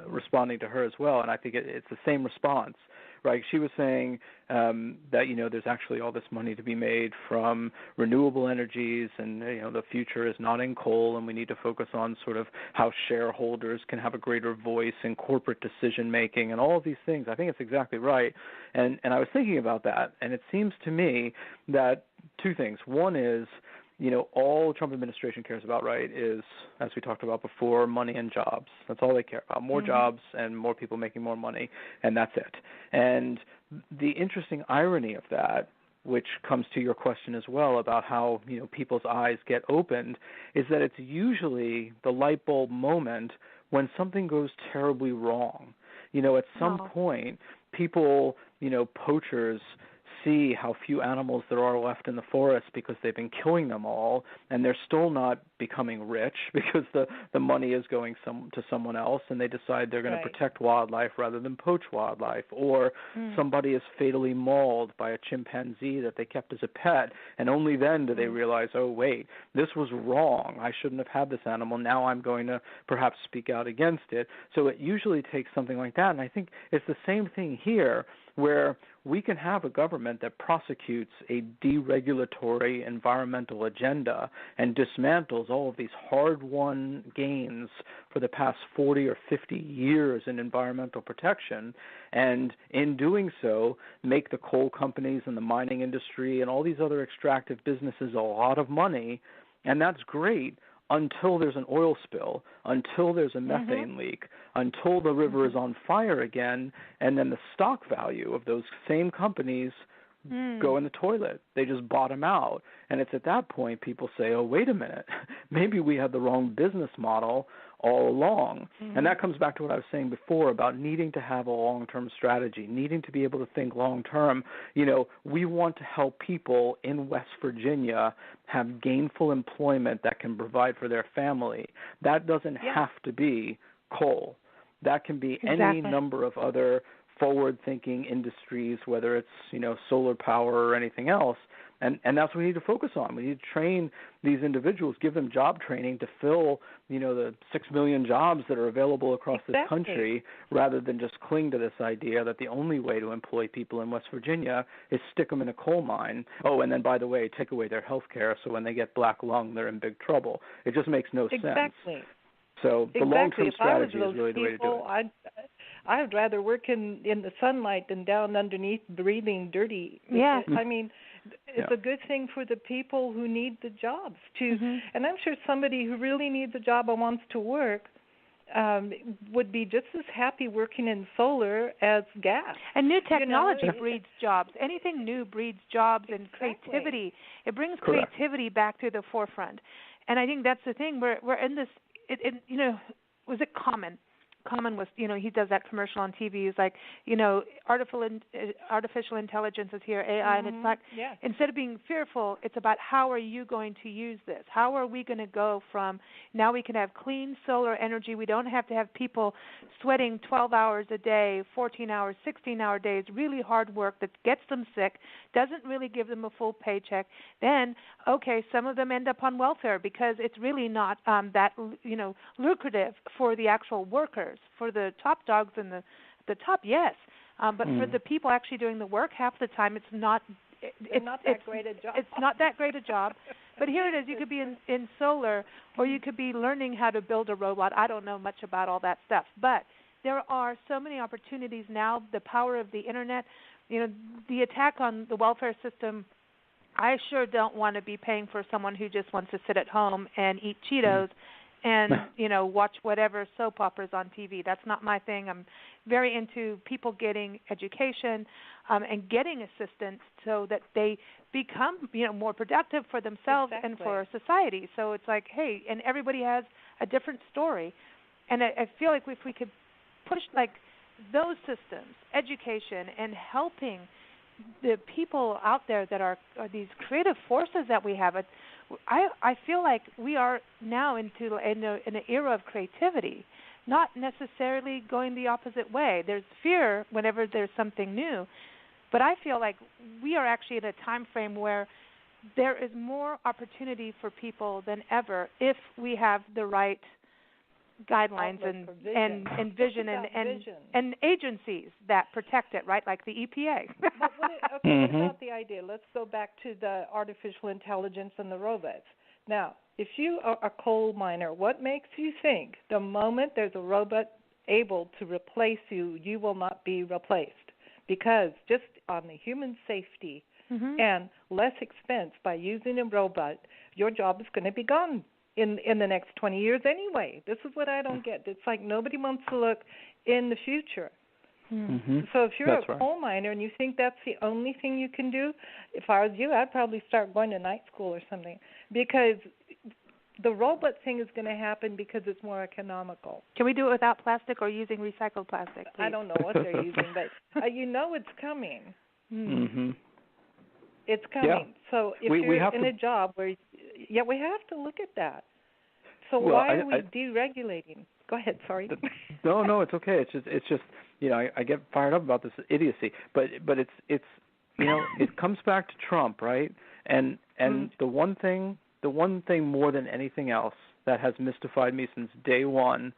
responding to her as well, and I think it's the same response, right? She was saying that, there's actually all this money to be made from renewable energies, and, the future is not in coal, and we need to focus on sort of how shareholders can have a greater voice in corporate decision-making and all of these things. I think it's exactly right. And I was thinking about that, and it seems to me that two things. One is, all the Trump administration cares about, right, is, as we talked about before, money and jobs. That's all they care about, more jobs and more people making more money, and that's it. And the interesting irony of that, which comes to your question as well about how, people's eyes get opened, is that it's usually the light bulb moment when something goes terribly wrong. At some point, people, poachers, see how few animals there are left in the forest because they've been killing them all, and they're still not becoming rich because the money is going to someone else, and they decide they're going to protect wildlife rather than poach wildlife. Or somebody is fatally mauled by a chimpanzee that they kept as a pet, and only then do they realize, oh, wait, this was wrong. I shouldn't have had this animal. Now I'm going to perhaps speak out against it. So it usually takes something like that, and I think it's the same thing here, where we can have a government that prosecutes a deregulatory environmental agenda and dismantles all of these hard-won gains for the past 40 or 50 years in environmental protection, and in doing so, make the coal companies and the mining industry and all these other extractive businesses a lot of money, and that's great, until there's an oil spill, until there's a methane leak, until the river is on fire again, and then the stock value of those same companies go in the toilet. They just bottom out. And it's at that point people say, oh, wait a minute, maybe we had the wrong business model all along. And that comes back to what I was saying before about needing to have a long-term strategy, needing to be able to think long-term. We want to help people in West Virginia have gainful employment that can provide for their family. That doesn't have to be coal. That can be any number of other forward-thinking industries, whether it's, solar power or anything else. And that's what we need to focus on. We need to train these individuals, give them job training to fill, the 6 million jobs that are available across this country, rather than just cling to this idea that the only way to employ people in West Virginia is stick them in a coal mine. Oh, and then, by the way, take away their health care, so when they get black lung, they're in big trouble. It just makes no sense. So the long-term strategy is really the way to do it. I would rather work in the sunlight than down underneath breathing dirty. Yeah. I mean, it's a good thing for the people who need the jobs too. And I'm sure somebody who really needs a job and wants to work would be just as happy working in solar as gas. And new technology breeds jobs. Anything new breeds jobs and creativity. It brings creativity back to the forefront. And I think that's the thing. We're in this. Was it Common? Common was, he does that commercial on TV. He's like, artificial intelligence is here, AI, and it's like, instead of being fearful, it's about how are you going to use this? How are we going to go from now we can have clean solar energy. We don't have to have people sweating 12 hours a day, 14 hours, 16-hour days, really hard work that gets them sick, doesn't really give them a full paycheck. Then, some of them end up on welfare because it's really not that, lucrative for the actual workers. For the top dogs and the top, yes, but for the people actually doing the work, half the time it's not that great a job. It's not that great a job. But here it is. You could be in solar, or you could be learning how to build a robot. I don't know much about all that stuff, but there are so many opportunities now. The power of the internet, the attack on the welfare system. I sure don't want to be paying for someone who just wants to sit at home and eat Cheetos. And, watch whatever soap operas on TV. That's not my thing. I'm very into people getting education and getting assistance so that they become, more productive for themselves and for society. So it's like, hey, and everybody has a different story. And I feel like if we could push, like, those systems, education, and helping the people out there that are these creative forces that we have, I feel like we are now in an era of creativity, not necessarily going the opposite way. There's fear whenever there's something new, but I feel like we are actually in a time frame where there is more opportunity for people than ever if we have the right guidelines and vision and agencies that protect it, right, like the EPA. What about the idea? Let's go back to the artificial intelligence and the robots. Now, if you are a coal miner, what makes you think the moment there's a robot able to replace you, you will not be replaced? Because just on the human safety and less expense by using a robot, your job is going to be gone in the next 20 years anyway. This is what I don't get. It's like nobody wants to look in the future. So if you're a coal miner and you think that's the only thing you can do, if I was you, I'd probably start going to night school or something, because the robot thing is going to happen because it's more economical. Can we do it without plastic or using recycled plastic, please? I don't know what they're using, but you know it's coming. It's coming. Yeah. So if you're in a job where, we have to look at that. So why are we deregulating? Go ahead. Sorry. No, it's okay. It's just I get fired up about this idiocy, but it's it comes back to Trump, right? And the one thing more than anything else that has mystified me since day one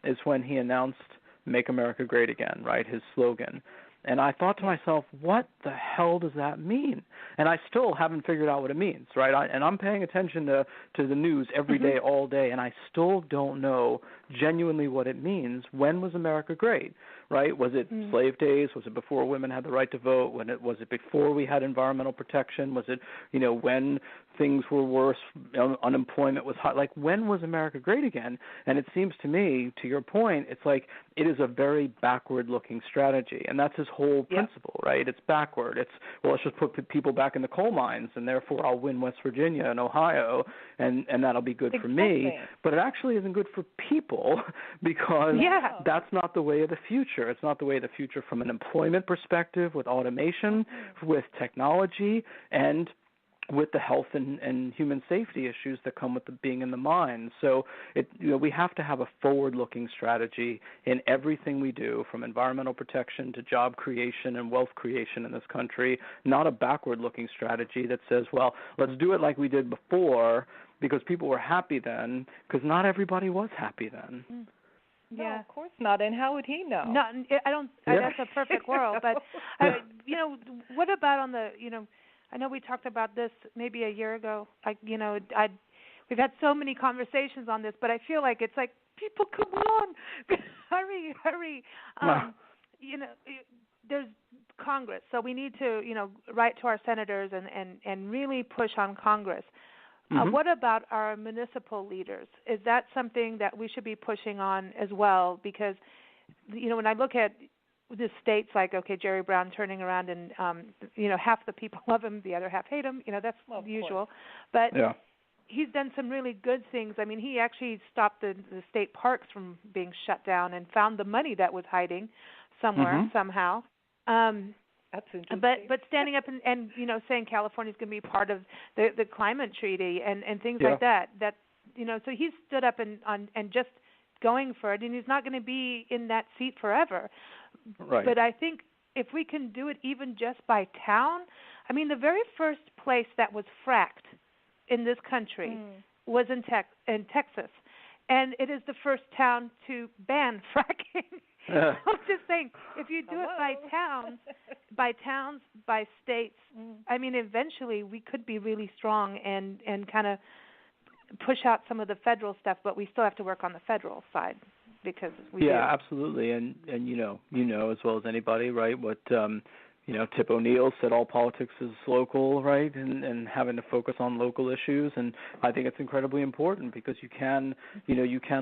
is when he announced "Make America Great Again," right? His slogan. And I thought to myself, what the hell does that mean? And I still haven't figured out what it means, right? And I'm paying attention to the news every day, all day, and I still don't know genuinely what it means. When was America great, right? Was it slave days? Was it before women had the right to vote? Was it before we had environmental protection? Was it, when things were worse, unemployment was high? Like, when was America great again? And it seems to me, to your point, it's like it is a very backward-looking strategy, and that's his whole principle, right? It's backward. It's, let's just put people back in the coal mines, and therefore I'll win West Virginia and Ohio, and that'll be good for me. But it actually isn't good for people because that's not the way of the future. It's not the way of the future from an employment perspective, with automation, with technology, and with the health and human safety issues that come with being in the mine. So we have to have a forward-looking strategy in everything we do, from environmental protection to job creation and wealth creation in this country, not a backward-looking strategy that says, well, let's do it like we did before because people were happy then, because not everybody was happy then. No, of course not. And how would he know? No, I don't. That's a perfect world. But what about on the I know we talked about this maybe a year ago. We've had so many conversations on this, but I feel like it's like, people, come on, hurry. There's Congress, so we need to write to our senators and really push on Congress. What about our municipal leaders? Is that something that we should be pushing on as well? Because when I look at the states, like, Jerry Brown turning around and, half the people love him, the other half hate him. That's usual. But he's done some really good things. I mean, he actually stopped the state parks from being shut down and found the money that was hiding somewhere, somehow. That's interesting. But standing up and saying California's going to be part of the climate treaty and things like that. So he stood up and just going for it, and he's not going to be in that seat forever. Right. But I think if we can do it even just by town, I mean, the very first place that was fracked in this country was in Texas, and it is the first town to ban fracking. I'm just saying, if you do it by towns, by states, I mean, eventually we could be really strong and kind of push out some of the federal stuff, but we still have to work on the federal side because we do. Absolutely, and you know as well as anybody, right? What Tip O'Neill said, all politics is local, right? And having to focus on local issues, and I think it's incredibly important because you can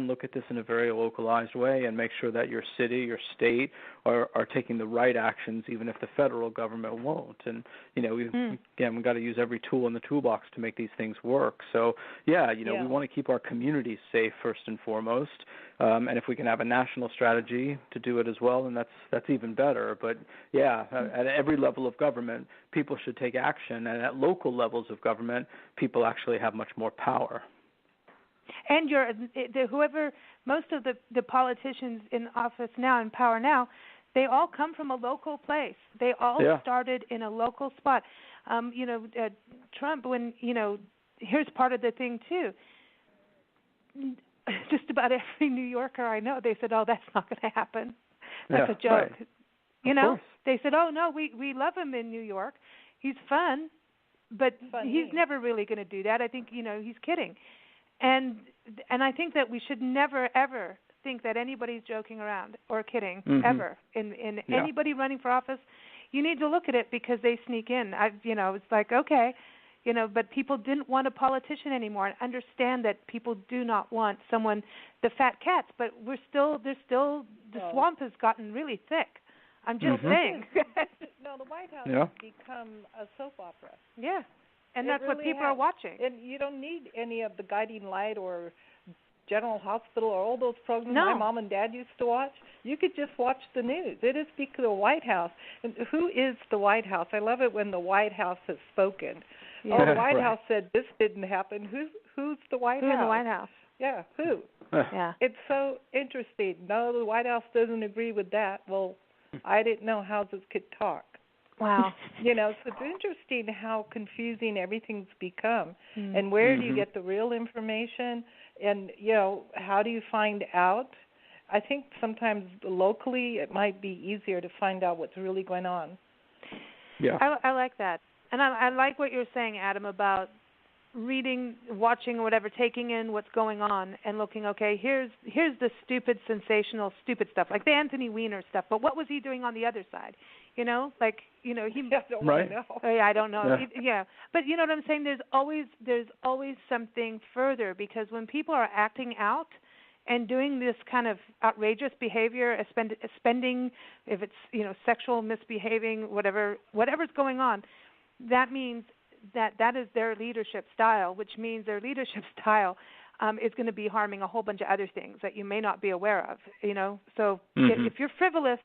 look at this in a very localized way and make sure that your city, your state are taking the right actions, even if the federal government won't. And we've got to use every tool in the toolbox to make these things work. So we want to keep our communities safe first and foremost. And if we can have a national strategy to do it as well, then that's even better. But at every level of government, people should take action, and at local levels of government, people actually have much more power. And most of the politicians in office now, in power now, They all come from a local place. They all started in a local spot. Trump, when, here's part of the thing, too. Just about every New Yorker I know, they said, oh, that's not going to happen. That's a joke. Right. They said, oh, no, we love him in New York. He's fun, but he's never really going to do that. I think, he's kidding. And I think that we should never, ever think that anybody's joking around or kidding, ever. In anybody running for office, you need to look at it because they sneak in. It's like, okay, but people didn't want a politician anymore, and understand that people do not want someone, the fat cats, but the swamp has gotten really thick. I'm just saying. No, the White House has become a soap opera. Yeah, and that's what people are watching. And you don't need any of the Guiding Light or General Hospital or all those programs my mom and dad used to watch. You could just watch the news. It is because of the White House. And who is the White House? I love it when the White House has spoken. Yeah. Oh, the White House said this didn't happen. Who's the White House? Who's the White House? Yeah, who? Yeah. It's so interesting. No, the White House doesn't agree with that. Well, I didn't know houses could talk. Wow. So it's interesting how confusing everything's become. And where do you get the real information? And, how do you find out? I think sometimes locally it might be easier to find out what's really going on. Yeah. I like that. And I like what you're saying, Adam, about reading, watching, or whatever, taking in what's going on and looking, okay, here's the stupid, sensational, stupid stuff, like the Anthony Weiner stuff. But what was he doing on the other side? He. I don't right. know. Oh, yeah, I don't know. But you know what I'm saying? There's always something further, because when people are acting out and doing this kind of outrageous behavior, spending, if it's sexual misbehaving, whatever's going on, that means that is their leadership style, which means their leadership style is going to be harming a whole bunch of other things that you may not be aware of. So if you're frivolous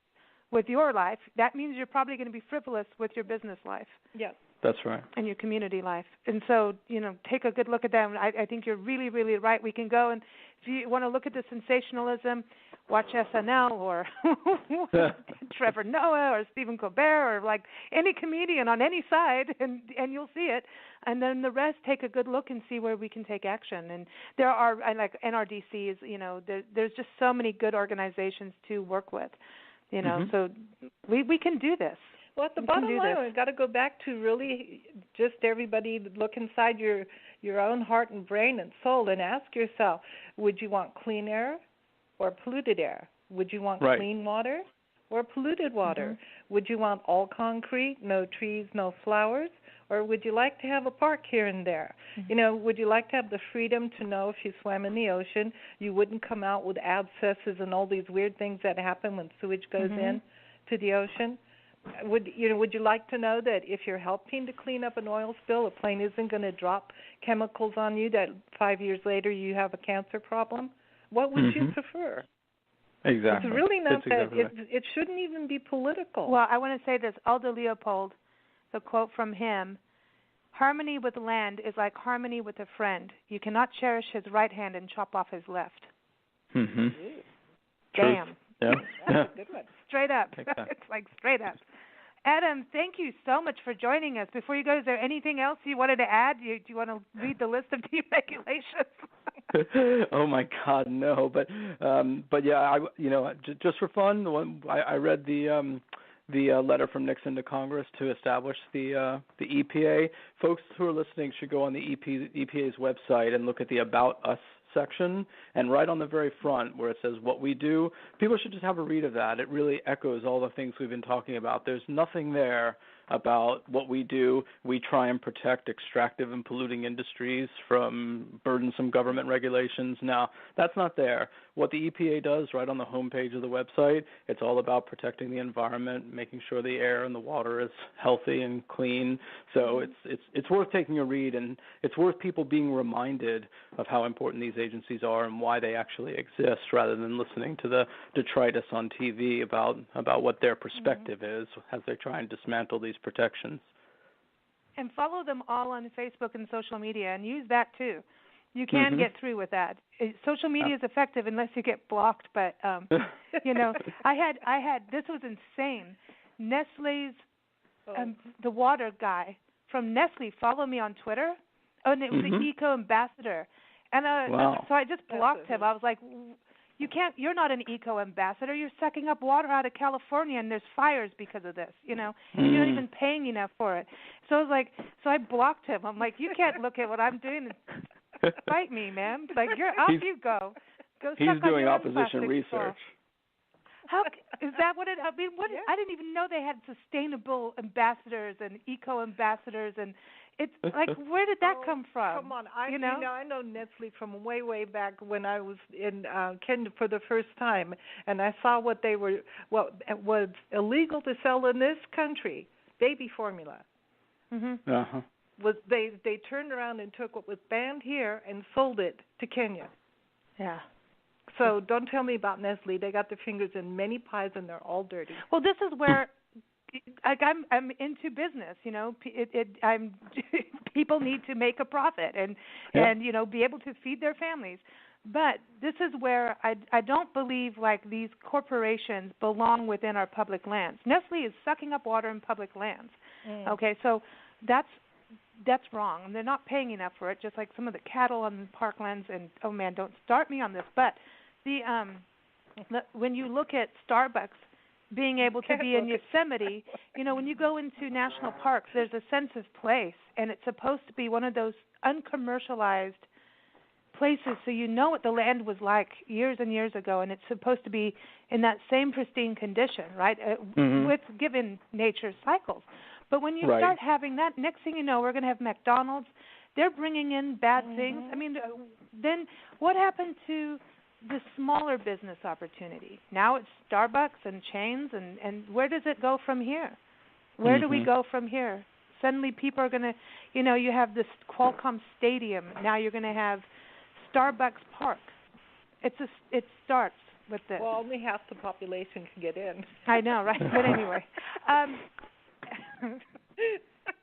with your life, that means you're probably going to be frivolous with your business life. Yeah. That's right. And your community life. And so, take a good look at them. I think you're really, really right. We can go, and if you want to look at the sensationalism, watch SNL or Trevor Noah or Stephen Colbert or like any comedian on any side, and you'll see it. And then the rest, take a good look and see where we can take action. And there are, like NRDCs, there's just so many good organizations to work with. So we can do this. Well, at the bottom line, we've got to go back to really just everybody look inside your own heart and brain and soul and ask yourself, would you want clean air or polluted air? Would you want clean water or polluted water? Would you want all concrete, no trees, no flowers? Or would you like to have a park here and there? Would you like to have the freedom to know if you swam in the ocean, you wouldn't come out with abscesses and all these weird things that happen when sewage goes in to the ocean? Would you like to know that if you're helping to clean up an oil spill, a plane isn't going to drop chemicals on you that 5 years later you have a cancer problem? What would you prefer? Exactly. It's really not that. Exactly right. It shouldn't even be political. Well, I want to say this. Aldo Leopold, the quote from him, harmony with land is like harmony with a friend. You cannot cherish his right hand and chop off his left. Damn. Yeah. That's a good one. Straight up. It's like straight up. Adam, thank you so much for joining us. Before you go, is there anything else you wanted to add? Do you want to read the list of deregulations? Oh my God, no. But yeah, just for fun, I read the letter from Nixon to Congress to establish the EPA. Folks who are listening should go on the EPA's website and look at the About Us section, and right on the very front where it says what we do, people should just have a read of that. It really echoes all the things we've been talking about. There's nothing there about what we do. We try and protect extractive and polluting industries from burdensome government regulations. Now, that's not there. What the EPA does right on the homepage of the website, it's all about protecting the environment, making sure the air and the water is healthy and clean. So it's worth taking a read, and it's worth people being reminded of how important these agencies are and why they actually exist, rather than listening to the detritus on TV about what their perspective is as they try and dismantle these protections. And follow them all on Facebook and social media, and use that too. You can't get through with that. Social media is effective unless you get blocked. But you know, I had this was insane. Nestle's the water guy from Nestle followed me on Twitter. Oh, and it was the Eco Ambassador, and so I just blocked him. I was like, "You can't. You're not an Eco Ambassador. You're sucking up water out of California, and there's fires because of this. You know, and you're not even paying enough for it." So I was like, so I blocked him. I'm like, "You can't look at what I'm doing and fight me, man. Like you're off. You go. Go." He's suck doing on opposition research. How is that? What it? I mean, what? I didn't even know they had sustainable ambassadors and eco ambassadors, and it's like, where did that come from? Come on, I know Nestle from way back when I was in Kenya for the first time, and I saw what was illegal to sell in this country, baby formula. Was they turned around and took what was banned here and sold it to Kenya. Yeah. So don't tell me about Nestle. They got their fingers in many pies and they're all dirty. Well, this is where I'm into business. You know, people need to make a profit and you know, be able to feed their families. But this is where I don't believe like these corporations belong within our public lands. Nestle is sucking up water in public lands. Okay, so that's wrong. And they're not paying enough for it, just like some of the cattle on parklands. And oh man, don't start me on this. But when you look at Starbucks being able to be in Yosemite, you know, when you go into national parks, there's a sense of place, and it's supposed to be one of those uncommercialized places, so you know what the land was like years and years ago, and it's supposed to be in that same pristine condition, right, with given nature cycles. But when you start having that, next thing you know, we're going to have McDonald's. They're bringing in bad things. I mean, then what happened to the smaller business opportunity? Now it's Starbucks and chains, and where does it go from here? Where do we go from here? Suddenly people are going to, you know, you have this Qualcomm Stadium. Now you're going to have Starbucks Park. It starts with this. Well, only half the population can get in. I know, right? But anyway.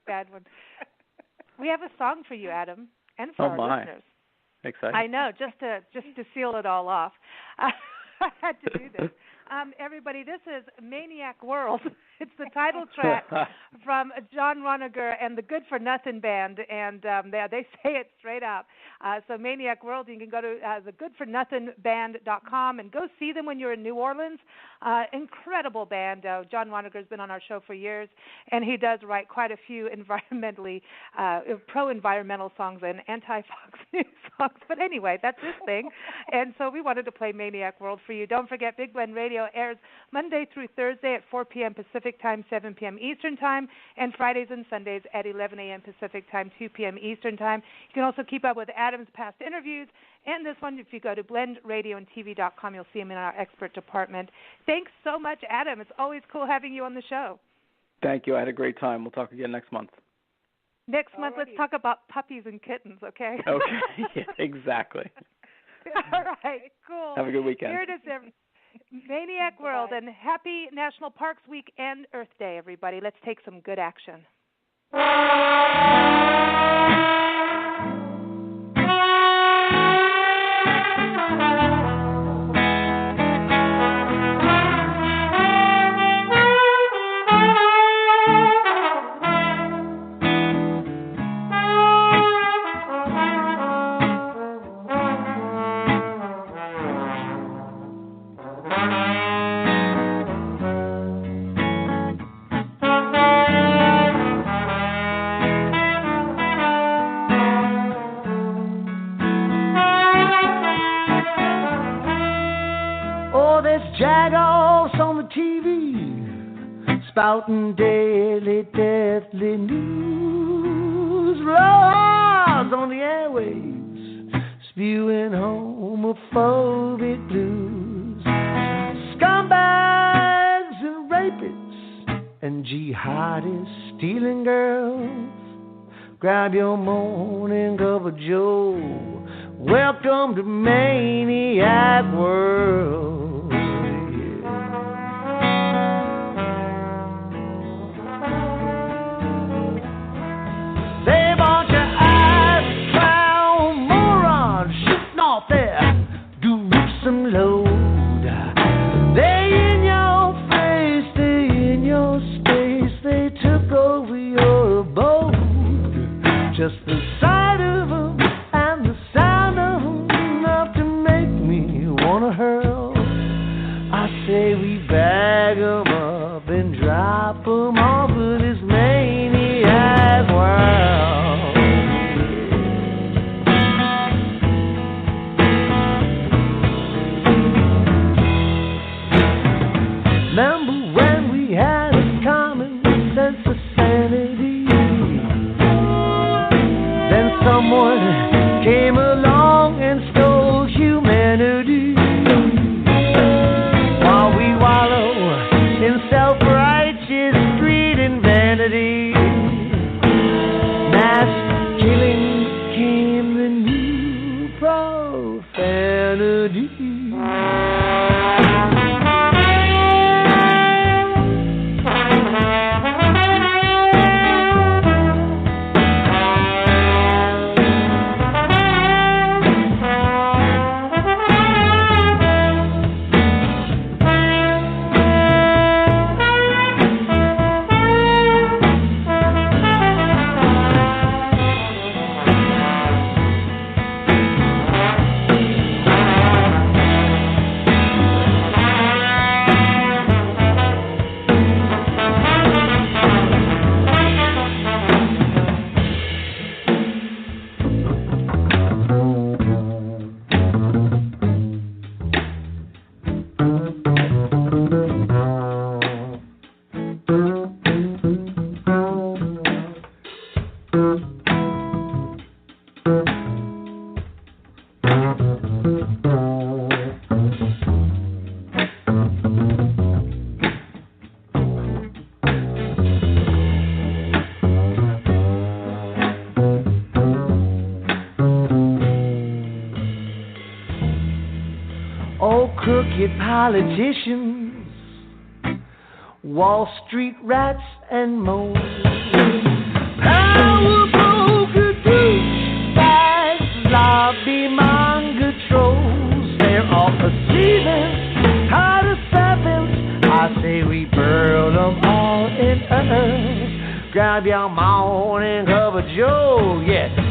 Bad one. We have a song for you, Adam, and for our listeners. Exciting. I know, just to seal it all off. I had to do this. Everybody, this is Maniac World. It's the title track from John Roniger and the Good for Nothing Band, and they say it straight out. So Maniac World, you can go to thegoodfornothingband.com and go see them when you're in New Orleans. Incredible band. John Roniger's been on our show for years, and he does write quite a few environmentally pro-environmental songs and anti-Fox News songs. But anyway, that's his thing. And so we wanted to play Maniac World for you. Don't forget, Big Blend Radio airs Monday through Thursday at 4 p.m. Pacific Time, 7 p.m. Eastern Time, and Fridays and Sundays at 11 a.m. Pacific Time, 2 p.m. Eastern Time. You can also keep up with Adam's past interviews and this one. If you go to blendradioandtv.com, you'll see him in our expert department. Thanks so much, Adam. It's always cool having you on the show. Thank you. I had a great time. We'll talk again next month. Next month, let's talk about puppies and kittens, okay? Okay. Yeah, exactly. All right, cool. Have a good weekend. Here it is, Maniac World, and happy National Parks Week and Earth Day, everybody. Let's take some good action. Spouting daily deathly news, roars on the airwaves, spewing homophobic blues. Scumbags and rapists and jihadists stealing girls. Grab your morning cup of joe. Welcome to Maniac World. They bunch of ass clown morons. say we bag 'em up and drop 'em off of this maniac world. Remember when we had a common sense of sanity? Then someone came along and stole humanity. While we wallow in self-righteous greed and vanity, mass killing became the new profanity. Politicians, Wall Street rats and moles, power broker douchebags, lobby monger trolls, they're all perceiving how to servants. I say we burn them all in earth, grab your morning cup of joe, yeah.